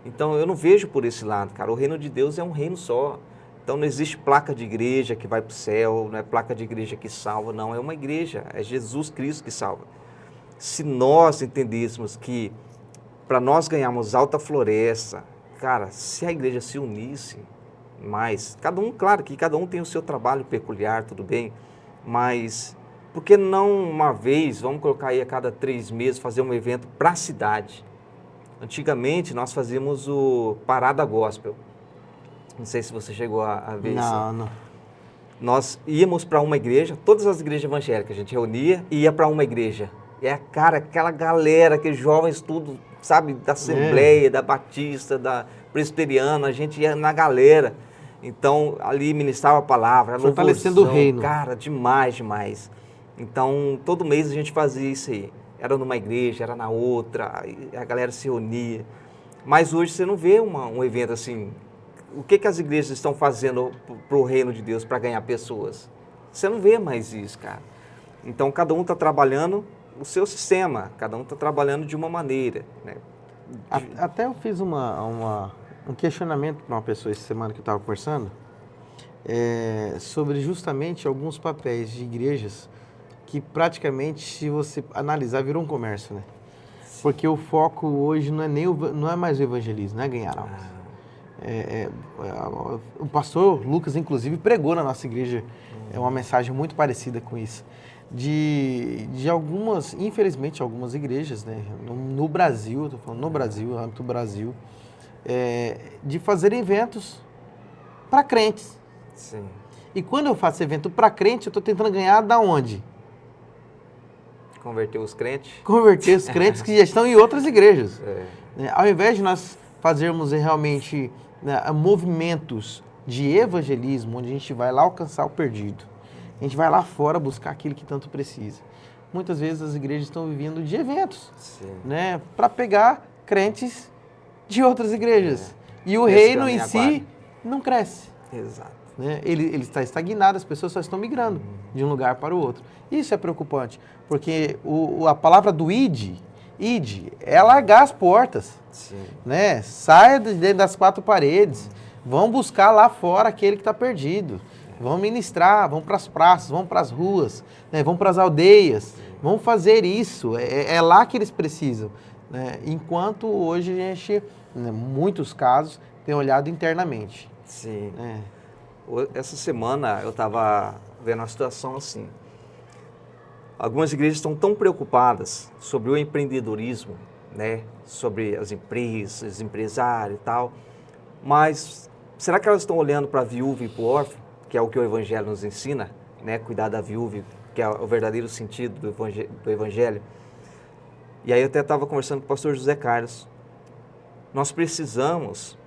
Então, eu não vejo por esse lado, cara. O reino de Deus é um reino só. Então, não existe placa de igreja que vai para o céu, não é placa de igreja que salva, não. É uma igreja, é Jesus Cristo que salva. Se nós entendêssemos que para nós ganharmos Alta Floresta, cara, se a igreja se unisse mais, claro que cada um tem o seu trabalho peculiar, tudo bem, mas por que não uma vez, vamos colocar aí a cada 3 meses, fazer um evento para a cidade? Antigamente nós fazíamos o Parada Gospel, não sei se você chegou a ver isso. Não. Nós íamos para uma igreja, todas as igrejas evangélicas, a gente reunia e ia para uma igreja. Aquela galera, aqueles jovens tudo, sabe, da Assembleia, da Batista, da Presbiteriana, a gente ia na galera. Então, ali ministrava a palavra, fortalecendo o reino. Cara, demais. Então, todo mês a gente fazia isso aí. Era numa igreja, era na outra, a galera se reunia. Mas hoje você não vê um evento assim. O que as igrejas estão fazendo para o reino de Deus, para ganhar pessoas? Você não vê mais isso, cara. Então, cada um está trabalhando o seu sistema, cada um está trabalhando de uma maneira, né? Até eu fiz um questionamento para uma pessoa essa semana que eu estava conversando sobre justamente alguns papéis de igrejas que praticamente, se você analisar, virou um comércio, né? Porque o foco hoje não é mais o evangelismo, não é ganhar almas. O pastor Lucas, inclusive, pregou na nossa igreja uma mensagem muito parecida com isso. De algumas, infelizmente, algumas igrejas, né, no Brasil, estou falando no Brasil, no âmbito do Brasil, de fazer eventos para crentes. Sim. E quando eu faço evento para crente, eu estou tentando ganhar da onde? Converter os crentes. Converter os crentes que já estão em outras igrejas. É. Ao invés de nós fazermos realmente, né, movimentos de evangelismo, onde a gente vai lá alcançar o perdido, a gente vai lá fora buscar aquilo que tanto precisa. Muitas vezes as igrejas estão vivendo de eventos, né, para pegar crentes de outras igrejas. E o reino em si não cresce. Exato. Né? Ele está estagnado, as pessoas só estão migrando de um lugar para o outro. Isso é preocupante, porque a palavra do id é alargar as portas. Né? Saia de dentro das quatro paredes, vão buscar lá fora aquele que está perdido. Vão ministrar, vão para as praças, vão para as ruas, né? Vão para as aldeias, vão fazer isso, é lá que eles precisam. Né? Enquanto hoje a gente, em muitos casos, tem olhado internamente. Sim. Essa semana eu estava vendo uma situação assim. Algumas igrejas estão tão preocupadas sobre o empreendedorismo, né? Sobre as empresas, empresários e tal, mas será que elas estão olhando para a viúva e para o órfão, que é o que o Evangelho nos ensina, né? Cuidar da viúva, que é o verdadeiro sentido do Evangelho? E aí eu até estava conversando com o pastor José Carlos. Nós precisamos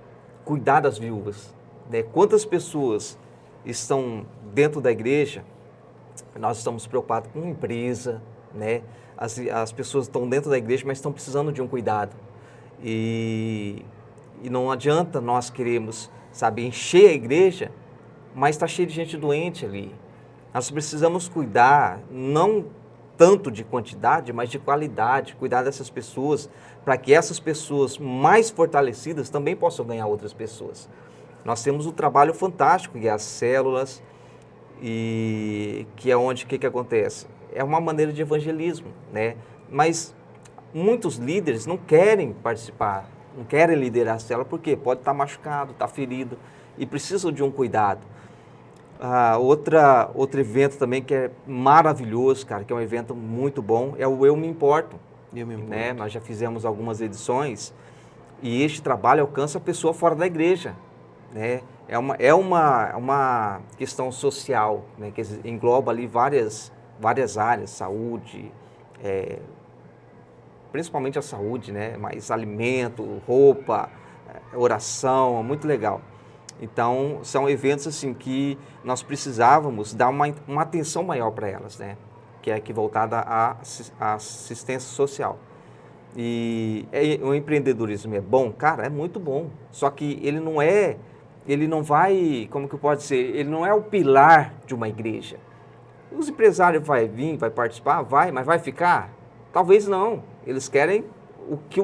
cuidar das viúvas. Né? Quantas pessoas estão dentro da igreja, nós estamos preocupados com empresa, né? As pessoas estão dentro da igreja, mas estão precisando de um cuidado. E não adianta nós queremos, sabe, encher a igreja, mas está cheio de gente doente ali. Nós precisamos cuidar, não tanto de quantidade, mas de qualidade, cuidar dessas pessoas, para que essas pessoas mais fortalecidas também possam ganhar outras pessoas. Nós temos um trabalho fantástico, que é as células, e que é onde, o que acontece? É uma maneira de evangelismo, né? Mas muitos líderes não querem participar, não querem liderar a célula, porque pode estar machucado, estar ferido, e precisam de um cuidado. Outro evento também que é maravilhoso, cara, que é um evento muito bom, é o Eu Me Importo. Né? Nós já fizemos algumas edições, e este trabalho alcança a pessoa fora da igreja. Né? É uma questão social, né? Que engloba ali várias áreas, saúde, principalmente a saúde, né? Mas alimento, roupa, oração, muito legal. Então, são eventos assim que nós precisávamos dar uma atenção maior para elas, né? Que é aqui voltada à assistência social. E o empreendedorismo é bom? Cara, é muito bom. Só que ele não vai, como que pode ser? Ele não é o pilar de uma igreja. Os empresários vai vir, vai participar? Vai, mas vai ficar? Talvez não. Eles querem o que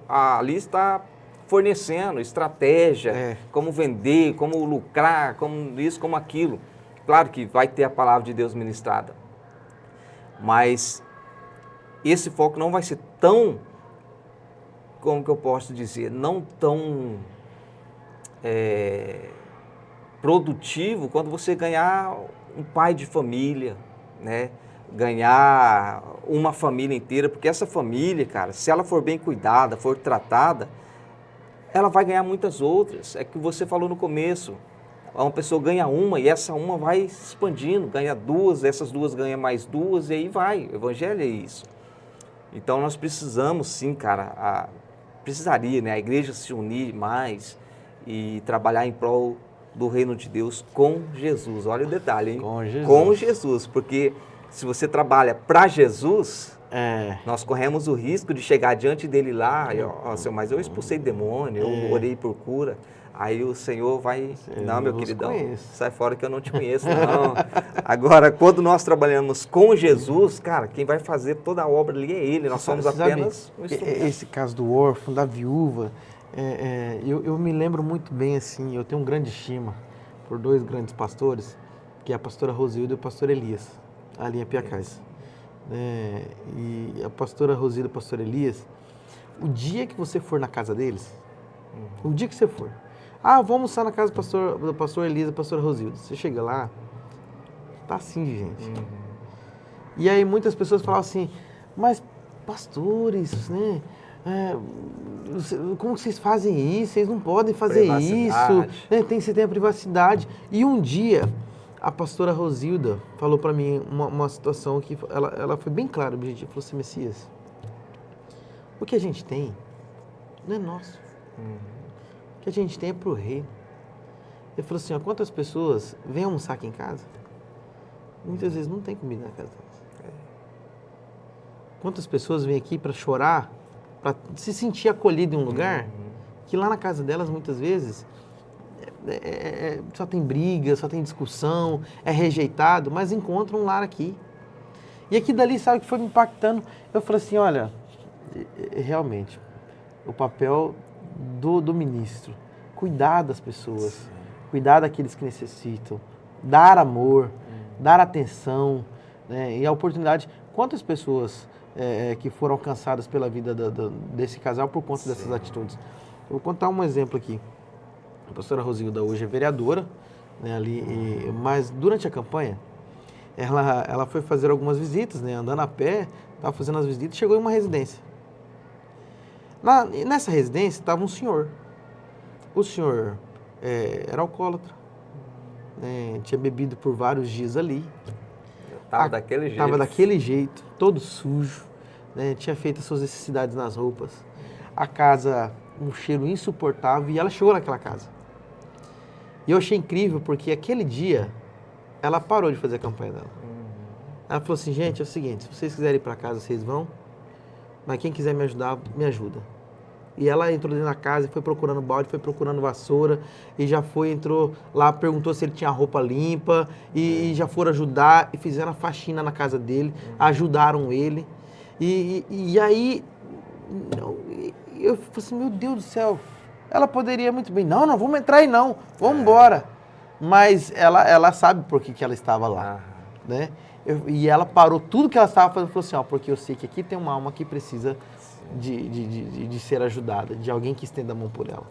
ali está fornecendo, estratégia, como vender, como lucrar, como isso, como aquilo. Claro que vai ter a palavra de Deus ministrada. Mas esse foco não vai ser tão, como que eu posso dizer, não tão produtivo quando você ganhar um pai de família, né? Ganhar uma família inteira, porque essa família, cara, se ela for bem cuidada, for tratada, ela vai ganhar muitas outras. É que você falou no começo, uma pessoa ganha uma e essa uma vai se expandindo, ganha duas, essas duas ganham mais duas e aí vai. O evangelho é isso. Então nós precisamos sim, cara, precisaria, né, a igreja se unir mais e trabalhar em prol do reino de Deus com Jesus. Olha o detalhe, hein? Com Jesus, porque se você trabalha para Jesus, nós corremos o risco de chegar diante dele lá, Senhor, mas eu expulsei demônio, eu orei por cura. Aí o Senhor vai, não, meu queridão, sai fora que eu não te conheço, não. Agora, quando nós trabalhamos com Jesus, cara, quem vai fazer toda a obra ali é Ele, nós somos apenas um instrumento. Esse caso do órfão, da viúva, eu me lembro muito bem, assim, eu tenho um grande estima por dois grandes pastores, que é a pastora Rosilda e o pastor Elias, ali em Piacás. E a pastora Rosilda e o pastor Elias, o dia que você for na casa deles, o dia que você for, vamos almoçar na casa do pastor Elias e da pastora Rosilda. Você chega lá, tá assim de gente. E aí muitas pessoas falam assim, mas pastores, né? Como vocês fazem isso? Vocês não podem fazer isso. Né? Você tem a privacidade. E um dia, A pastora Rosilda falou para mim uma situação que ela foi bem clara, objetivo. Falou assim, Messias, o que a gente tem não é nosso. O que a gente tem é pro reino. Ele falou assim, ó, quantas pessoas vêm almoçar aqui em casa? Muitas vezes não tem comida na casa delas. Quantas pessoas vêm aqui para chorar, para se sentir acolhido em um lugar, que lá na casa delas, muitas vezes, só tem briga, só tem discussão, é rejeitado, mas encontra um lar aqui. E aqui dali, sabe, que foi me impactando. Eu falei assim, olha, realmente, o papel do ministro, cuidar das pessoas, cuidar daqueles que necessitam, dar amor, dar atenção, né? E a oportunidade. Quantas pessoas que foram alcançadas pela vida desse casal por conta dessas atitudes? Eu vou contar um exemplo aqui. A pastora Rosilda hoje é vereadora, né, mas durante a campanha, ela foi fazer algumas visitas, né, andando a pé, estava fazendo as visitas, chegou em uma residência. Nessa residência estava um senhor. O senhor era alcoólatra, né, tinha bebido por vários dias ali. Estava daquele jeito. Estava daquele jeito, todo sujo, né, tinha feito as suas necessidades nas roupas. A casa, um cheiro insuportável, e ela chegou naquela casa. E eu achei incrível, porque aquele dia, ela parou de fazer a campanha dela. Ela falou assim, gente, é o seguinte, se vocês quiserem ir para casa, vocês vão, mas quem quiser me ajudar, me ajuda. E ela entrou dentro da casa e foi procurando balde, foi procurando vassoura, e entrou lá, perguntou se ele tinha roupa limpa, e já foram ajudar, e fizeram a faxina na casa dele, ajudaram ele. E aí, eu falei assim, meu Deus do céu, ela poderia muito bem, não vamos entrar aí não, vamos embora. Mas ela sabe por que ela estava lá, né? E ela parou tudo que ela estava fazendo e falou assim, ó, porque eu sei que aqui tem uma alma que precisa de ser ajudada, de alguém que estenda a mão por ela.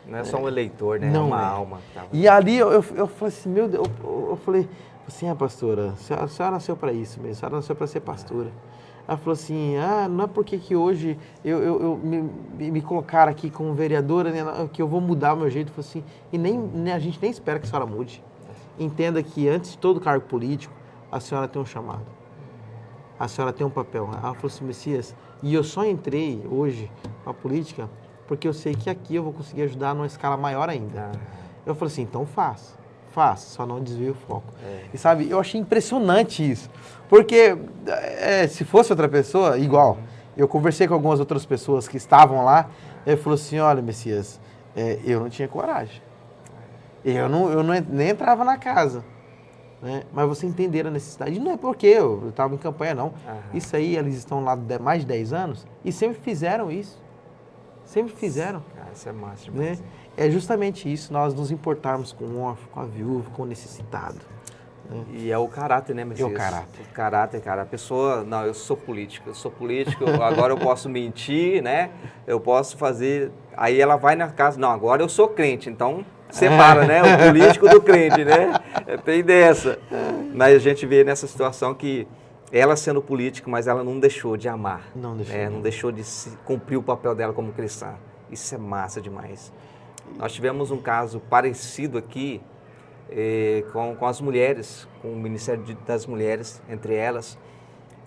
Não é só um eleitor, né? Não é uma é. alma. E ali eu falei assim, meu Deus, eu falei assim, pastora, a senhora nasceu para isso mesmo, a senhora nasceu para ser pastora. Ela falou assim, não é porque que hoje eu me colocaram aqui como vereadora, né, que eu vou mudar o meu jeito. Eu falei assim, e a gente nem espera que a senhora mude. Entenda que antes de todo cargo político, a senhora tem um chamado. A senhora tem um papel. Ela falou assim, Messias, e eu só entrei hoje para a política porque eu sei que aqui eu vou conseguir ajudar numa escala maior ainda. Eu falei assim, então faça, só não desvie o foco. E sabe, eu achei impressionante isso. Porque se fosse outra pessoa, igual, eu conversei com algumas outras pessoas que estavam lá, ele falou assim, olha, Messias, eu não tinha coragem. Eu nem entrava na casa. Né? Mas você entender a necessidade. E não é porque eu estava em campanha, não. Isso aí, eles estão lá há mais de 10 anos e sempre fizeram isso. Sempre fizeram. Isso é massa demais. Né? É justamente isso, nós nos importarmos com o órfão, com a viúva, com o necessitado. Né? E é o caráter, né, Messias? É o caráter. O caráter, cara. A pessoa, não, eu sou político, agora eu posso mentir, né? Eu posso fazer... Aí ela vai na casa, não, agora eu sou crente, então... Separa, né? O político do crente, né? Tem dessa. Mas a gente vê nessa situação que ela sendo política, mas ela não deixou de amar. Não deixou de cumprir o papel dela como cristã. Isso é massa demais. Nós tivemos um caso parecido aqui com as mulheres, com o Ministério das Mulheres, entre elas.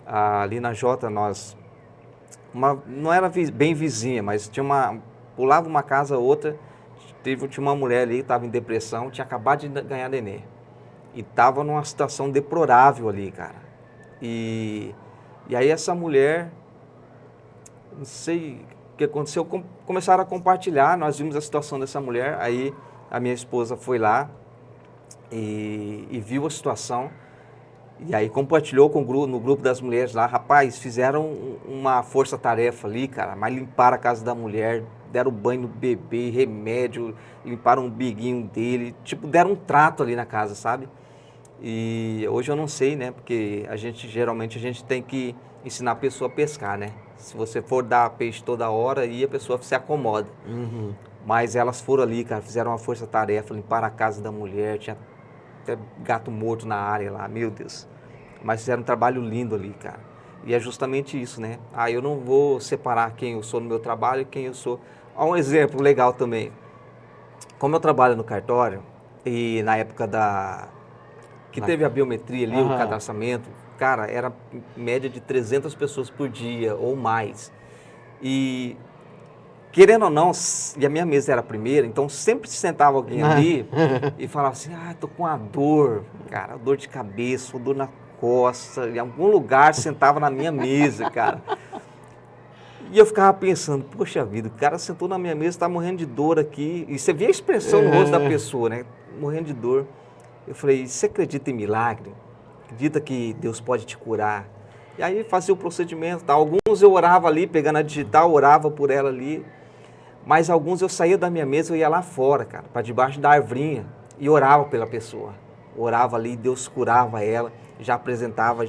Ali na Jota, não era bem vizinha, mas pulava uma casa a outra. Tinha uma mulher ali que estava em depressão, tinha acabado de ganhar nenê. E estava numa situação deplorável ali, cara. E aí essa mulher, não sei o que aconteceu, começaram a compartilhar, nós vimos a situação dessa mulher, aí a minha esposa foi lá e viu a situação. E aí compartilhou no grupo das mulheres lá, rapaz, fizeram uma força-tarefa ali, cara, mas limparam a casa da mulher, deram banho no bebê, remédio, limparam o biguinho dele, deram um trato ali na casa, sabe? E hoje eu não sei, né, porque geralmente a gente tem que ensinar a pessoa a pescar, né? Se você for dar peixe toda hora, aí a pessoa se acomoda. Mas elas foram ali, cara, fizeram uma força-tarefa, limparam a casa da mulher, tinha até gato morto na área lá, meu Deus. Mas fizeram um trabalho lindo ali, cara. E é justamente isso, né? Eu não vou separar quem eu sou no meu trabalho e quem eu sou. Um exemplo legal também. Como eu trabalho no cartório, e na época que teve a biometria ali, o cadastramento, cara, era média de 300 pessoas por dia ou mais. E, querendo ou não, e a minha mesa era a primeira, então sempre se sentava alguém ali e falava assim, tô com uma dor, cara, dor de cabeça, dor na costa, em algum lugar sentava na minha mesa, cara. E eu ficava pensando, poxa vida, o cara sentou na minha mesa, tá morrendo de dor aqui, e você via a expressão no rosto da pessoa, né, morrendo de dor. Eu falei, você acredita em milagre? Acredita que Deus pode te curar? E aí fazia o procedimento, tá? Alguns eu orava ali, pegando a digital, orava por ela ali, mas alguns eu saía da minha mesa, eu ia lá fora, cara, para debaixo da arvrinha, e orava pela pessoa. Orava ali, Deus curava ela, já apresentava,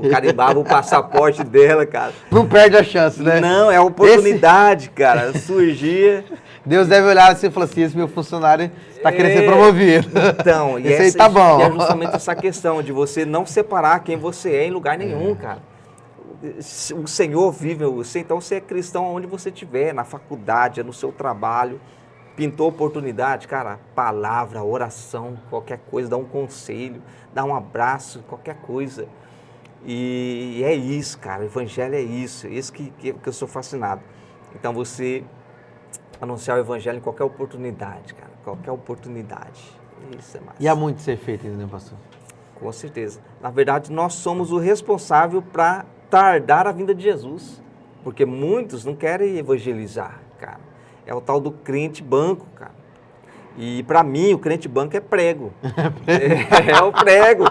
carimbava o passaporte dela, cara. Não perde a chance, né? Não, é a oportunidade, cara, surgia. Deus deve olhar assim e falar assim, esse meu funcionário está querendo ser promovido. Então, esse aí tá bom. E é justamente essa questão de você não separar quem você é em lugar nenhum, cara. O Senhor vive em você, então você é cristão onde você estiver, na faculdade, no seu trabalho. Pintou oportunidade, cara, palavra, oração, qualquer coisa, dá um conselho, dá um abraço, qualquer coisa. E é isso, cara, o evangelho é isso que eu sou fascinado. Então você anunciar o evangelho em qualquer oportunidade, cara, qualquer oportunidade. Isso é massa. E há muito a ser feito ainda, né, pastor? Com certeza. Na verdade, nós somos o responsável para tardar a vinda de Jesus, porque muitos não querem evangelizar, cara. É o tal do crente banco, cara. E para mim, o crente banco é prego. É o prego.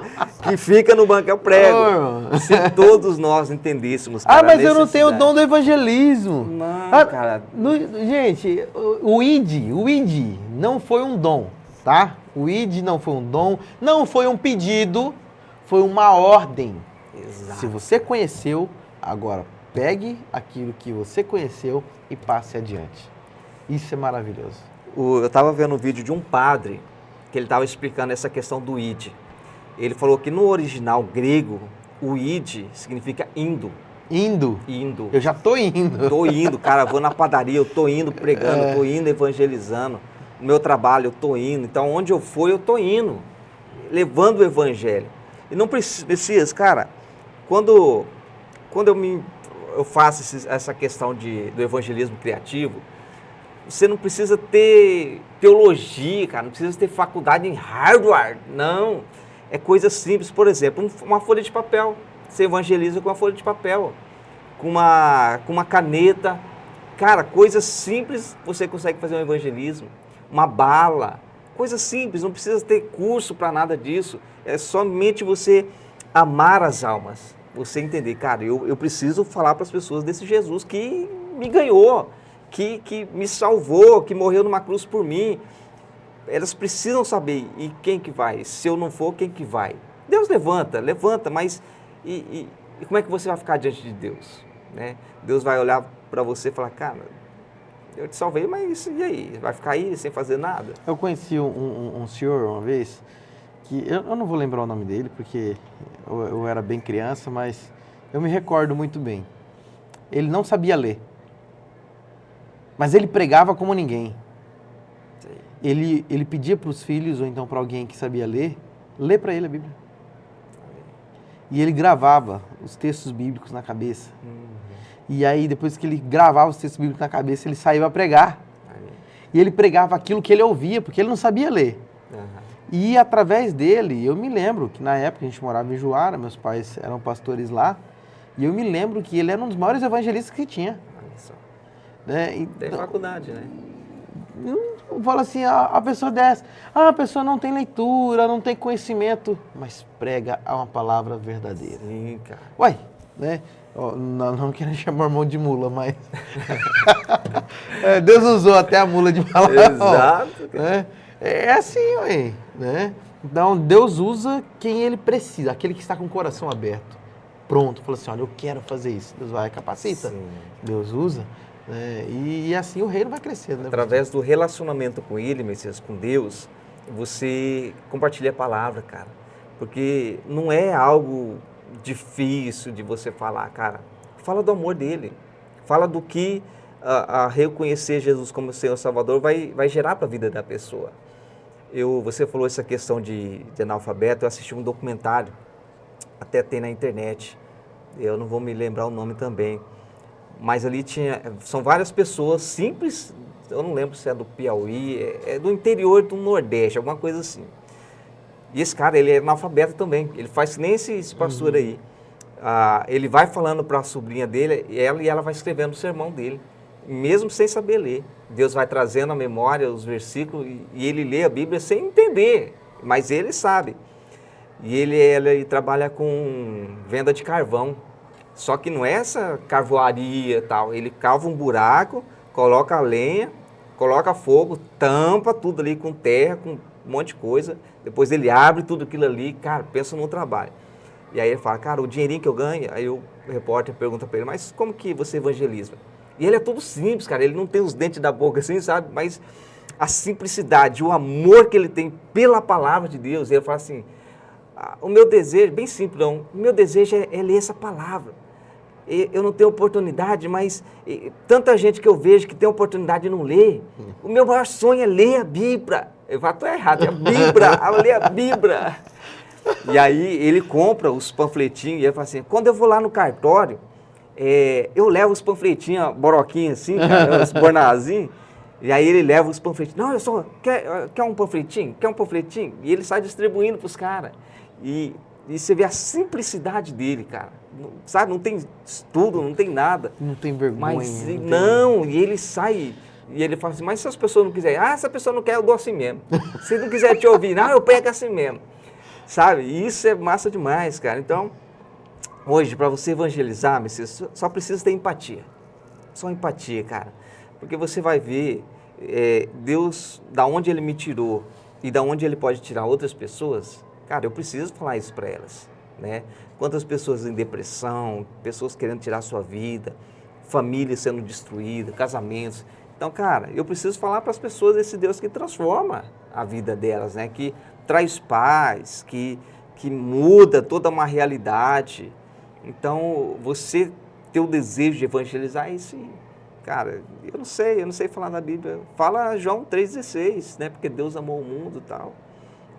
Que fica no banco, é o prego. Se todos nós entendêssemos, cara, mas eu não tenho o dom do evangelismo. Não, cara. Gente, o ID não foi um dom, tá? O ID não foi um dom, não foi um pedido, foi uma ordem. Exato. Se você conheceu, agora pegue aquilo que você conheceu e passe adiante. Isso é maravilhoso. Eu estava vendo um vídeo de um padre que ele estava explicando essa questão do id. Ele falou que no original grego, o id significa indo. Indo? Indo. Eu já tô indo. Tô indo, cara, vou na padaria, eu tô indo pregando, tô indo evangelizando. No meu trabalho, eu tô indo. Então, onde eu for, eu tô indo, levando o evangelho. E não precisa, cara, quando eu faço essa questão do evangelismo criativo, você não precisa ter teologia, cara, não precisa ter faculdade em Harvard, não. É coisa simples, por exemplo, uma folha de papel. Você evangeliza com uma folha de papel, com uma caneta. Cara, coisas simples você consegue fazer um evangelismo. Uma bala, coisa simples, não precisa ter curso para nada disso. É somente você amar as almas. Você entender, cara, eu preciso falar para as pessoas desse Jesus que me ganhou, que me salvou, que morreu numa cruz por mim. Elas precisam saber, e quem que vai? Se eu não for, quem que vai? Deus levanta, mas e como é que você vai ficar diante de Deus? Né? Deus vai olhar para você e falar, cara, eu te salvei, mas e aí? Vai ficar aí sem fazer nada? Eu conheci um senhor uma vez, que eu não vou lembrar o nome dele, porque eu era bem criança, mas eu me recordo muito bem. Ele não sabia ler, mas ele pregava como ninguém. Ele pedia para os filhos, ou então para alguém que sabia ler para ele a Bíblia. E ele gravava os textos bíblicos na cabeça. E aí, depois que ele gravava os textos bíblicos na cabeça, ele saía a pregar. E ele pregava aquilo que ele ouvia, porque ele não sabia ler. E através dele, eu me lembro que na época a gente morava em Juara, meus pais eram pastores lá, e eu me lembro que ele era um dos maiores evangelistas que tinha. Né? Então, tem faculdade, né? Fala assim, a pessoa dessa, a pessoa não tem leitura, não tem conhecimento, mas prega uma palavra verdadeira. Sim, cara. Uai, né? Não quero chamar o irmão de mula, mas Deus usou até a mula de falar. Exato. Né? É assim, ué, né? Então, Deus usa quem Ele precisa, aquele que está com o coração aberto. Pronto, fala assim, olha, eu quero fazer isso. Deus vai, capacita. Sim. Deus usa. E assim o reino vai crescendo. Né? Através do relacionamento com Ele, Messias, com Deus, você compartilha a palavra, cara. Porque não é algo difícil de você falar, cara. Fala do amor dele. Fala do que a reconhecer Jesus como Senhor Salvador vai gerar para a vida da pessoa. Você falou essa questão de analfabeto, eu assisti um documentário, até tem na internet, eu não vou me lembrar o nome também, mas ali são várias pessoas simples, eu não lembro se é do Piauí, é do interior do Nordeste, alguma coisa assim. E esse cara, ele é analfabeto também, ele faz que nem esse pastor aí. Ele vai falando para a sobrinha dele, e ela vai escrevendo o sermão dele, mesmo sem saber ler. Deus vai trazendo à memória os versículos e ele lê a Bíblia sem entender, mas ele sabe. E ele trabalha com venda de carvão, só que não é essa carvoaria e tal, ele cava um buraco, coloca a lenha, coloca fogo, tampa tudo ali com terra, com um monte de coisa, depois ele abre tudo aquilo ali, cara, pensa no trabalho. E aí ele fala, cara, o dinheirinho que eu ganho, aí o repórter pergunta para ele, mas como que você evangeliza? E ele é tudo simples, cara, ele não tem os dentes da boca assim, sabe? Mas a simplicidade, o amor que ele tem pela palavra de Deus, ele fala assim, o meu desejo, bem simples, não, o meu desejo é ler essa palavra. Eu não tenho oportunidade, mas tanta gente que eu vejo que tem oportunidade e não lê, o meu maior sonho é ler a Bíblia. Eu falo, estou errado, é a Bíblia, eu leio a Bíblia. E aí ele compra os panfletinhos e ele fala assim, quando eu vou lá no cartório, eu levo os panfletinhos, boroquinhos assim, cara, os bornazinhos, e aí ele leva os panfletinhos, não, quer um panfletinho? Quer um panfletinho? E ele sai distribuindo para os caras. E você vê a simplicidade dele, cara, sabe, não tem estudo, não tem nada. Não tem vergonha. Mas não, e ele sai... E ele fala assim, mas se as pessoas não quiserem, se a pessoa não quer, eu dou assim mesmo. Se não quiser te ouvir, eu pego assim mesmo. Sabe? E isso é massa demais, cara. Então, hoje, para você evangelizar, Messias, só precisa ter empatia. Só empatia, cara. Porque você vai ver Deus, da onde Ele me tirou e da onde Ele pode tirar outras pessoas, cara, eu preciso falar isso para elas, né? Quantas pessoas em depressão, pessoas querendo tirar a sua vida, famílias sendo destruídas, casamentos. Então, cara, eu preciso falar para as pessoas desse Deus que transforma a vida delas, né? Que traz paz, que muda toda uma realidade. Então, você ter o desejo de evangelizar isso, cara, eu não sei falar na Bíblia. Fala João 3,16, né? Porque Deus amou o mundo e tal.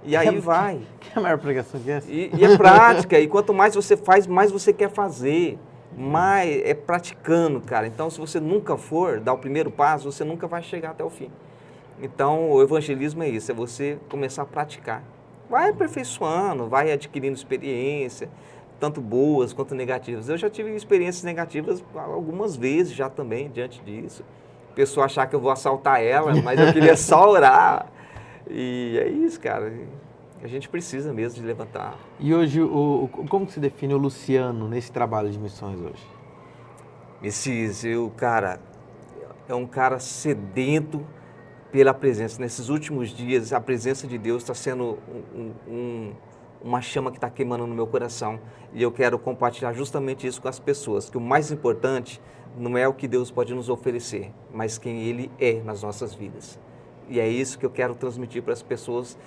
E aí vai. Que é a maior pregação que é essa? E é prática, e quanto mais você faz, mais você quer fazer. Mas é praticando, cara. Então, se você nunca for dar o primeiro passo, você nunca vai chegar até o fim. Então, o evangelismo é isso, é você começar a praticar. Vai aperfeiçoando, vai adquirindo experiência, tanto boas quanto negativas. Eu já tive experiências negativas algumas vezes já também, diante disso. A pessoa achar que eu vou assaltar ela, mas eu queria só orar. E é isso, cara. A gente precisa mesmo de levantar. E hoje, como que se define o Luciano nesse trabalho de missões hoje? Cara, é um cara sedento pela presença. Nesses últimos dias, a presença de Deus está sendo uma chama que está queimando no meu coração. E eu quero compartilhar justamente isso com as pessoas, que o mais importante não é o que Deus pode nos oferecer, mas quem Ele é nas nossas vidas. E é isso que eu quero transmitir para as pessoas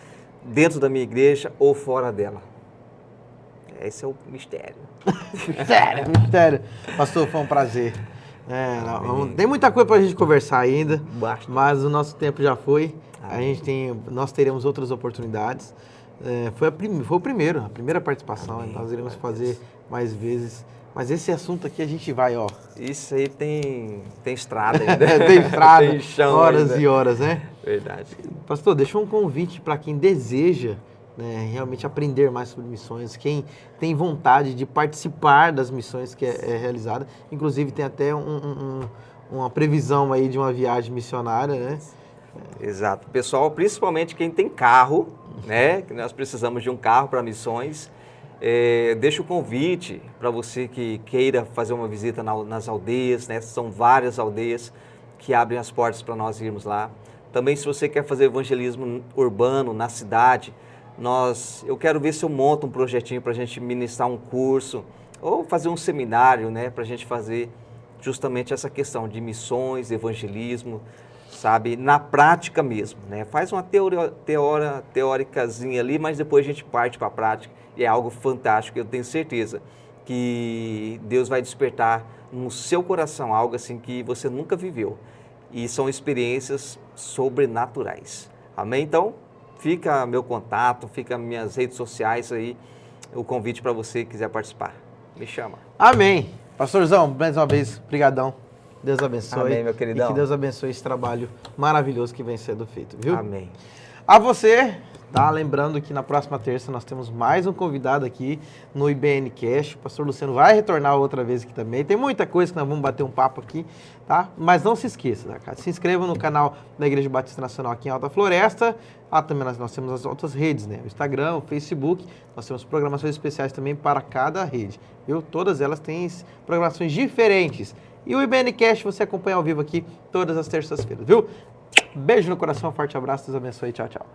dentro da minha igreja ou fora dela. Esse é o mistério. Mistério. Pastor, foi um prazer. Tem muita coisa para a gente conversar ainda, Basta. Mas o nosso tempo já foi. Nós teremos outras oportunidades. Foi a primeira participação. Amém. Nós iremos fazer mais vezes. Mas esse assunto aqui a gente vai, Isso aí tem estrada ainda. Tem estrada, tem chão horas ainda. E horas, né? Verdade. Pastor, deixa um convite para quem deseja, né, realmente aprender mais sobre missões, quem tem vontade de participar das missões que é realizada. Inclusive tem até uma previsão aí de uma viagem missionária, né? Exato. Pessoal, principalmente quem tem carro, né? Que nós precisamos de um carro para missões. Deixa o convite para você que queira fazer uma visita nas aldeias, né? São várias aldeias que abrem as portas para nós irmos lá. Também, se você quer fazer evangelismo urbano na cidade, eu quero ver se eu monto um projetinho para a gente ministrar um curso ou fazer um seminário, né? Para a gente fazer justamente essa questão de missões, evangelismo, sabe? Na prática mesmo, né? Faz uma teóricazinha ali, mas depois a gente parte para a prática. E é algo fantástico, eu tenho certeza que Deus vai despertar no seu coração algo assim que você nunca viveu. E são experiências sobrenaturais. Amém? Então, fica meu contato, fica minhas redes sociais aí, o convite para você que quiser participar. Me chama. Amém. Pastorzão, mais uma vez, brigadão. Deus abençoe. Amém, meu queridão. E que Deus abençoe esse trabalho maravilhoso que vem sendo feito, viu? Amém. A você, tá? Lembrando que na próxima terça nós temos mais um convidado aqui no IBN Cash. O pastor Luciano vai retornar outra vez aqui também. Tem muita coisa que nós vamos bater um papo aqui, tá? Mas não se esqueça, tá, cara? Se inscreva no canal da Igreja Batista Nacional aqui em Alta Floresta. Também nós temos as outras redes, né? O Instagram, o Facebook. Nós temos programações especiais também para cada rede, viu? Todas elas têm programações diferentes. E o IBN Cash você acompanha ao vivo aqui todas as terças-feiras, viu? Beijo no coração, forte abraço, Deus abençoe, tchau, tchau.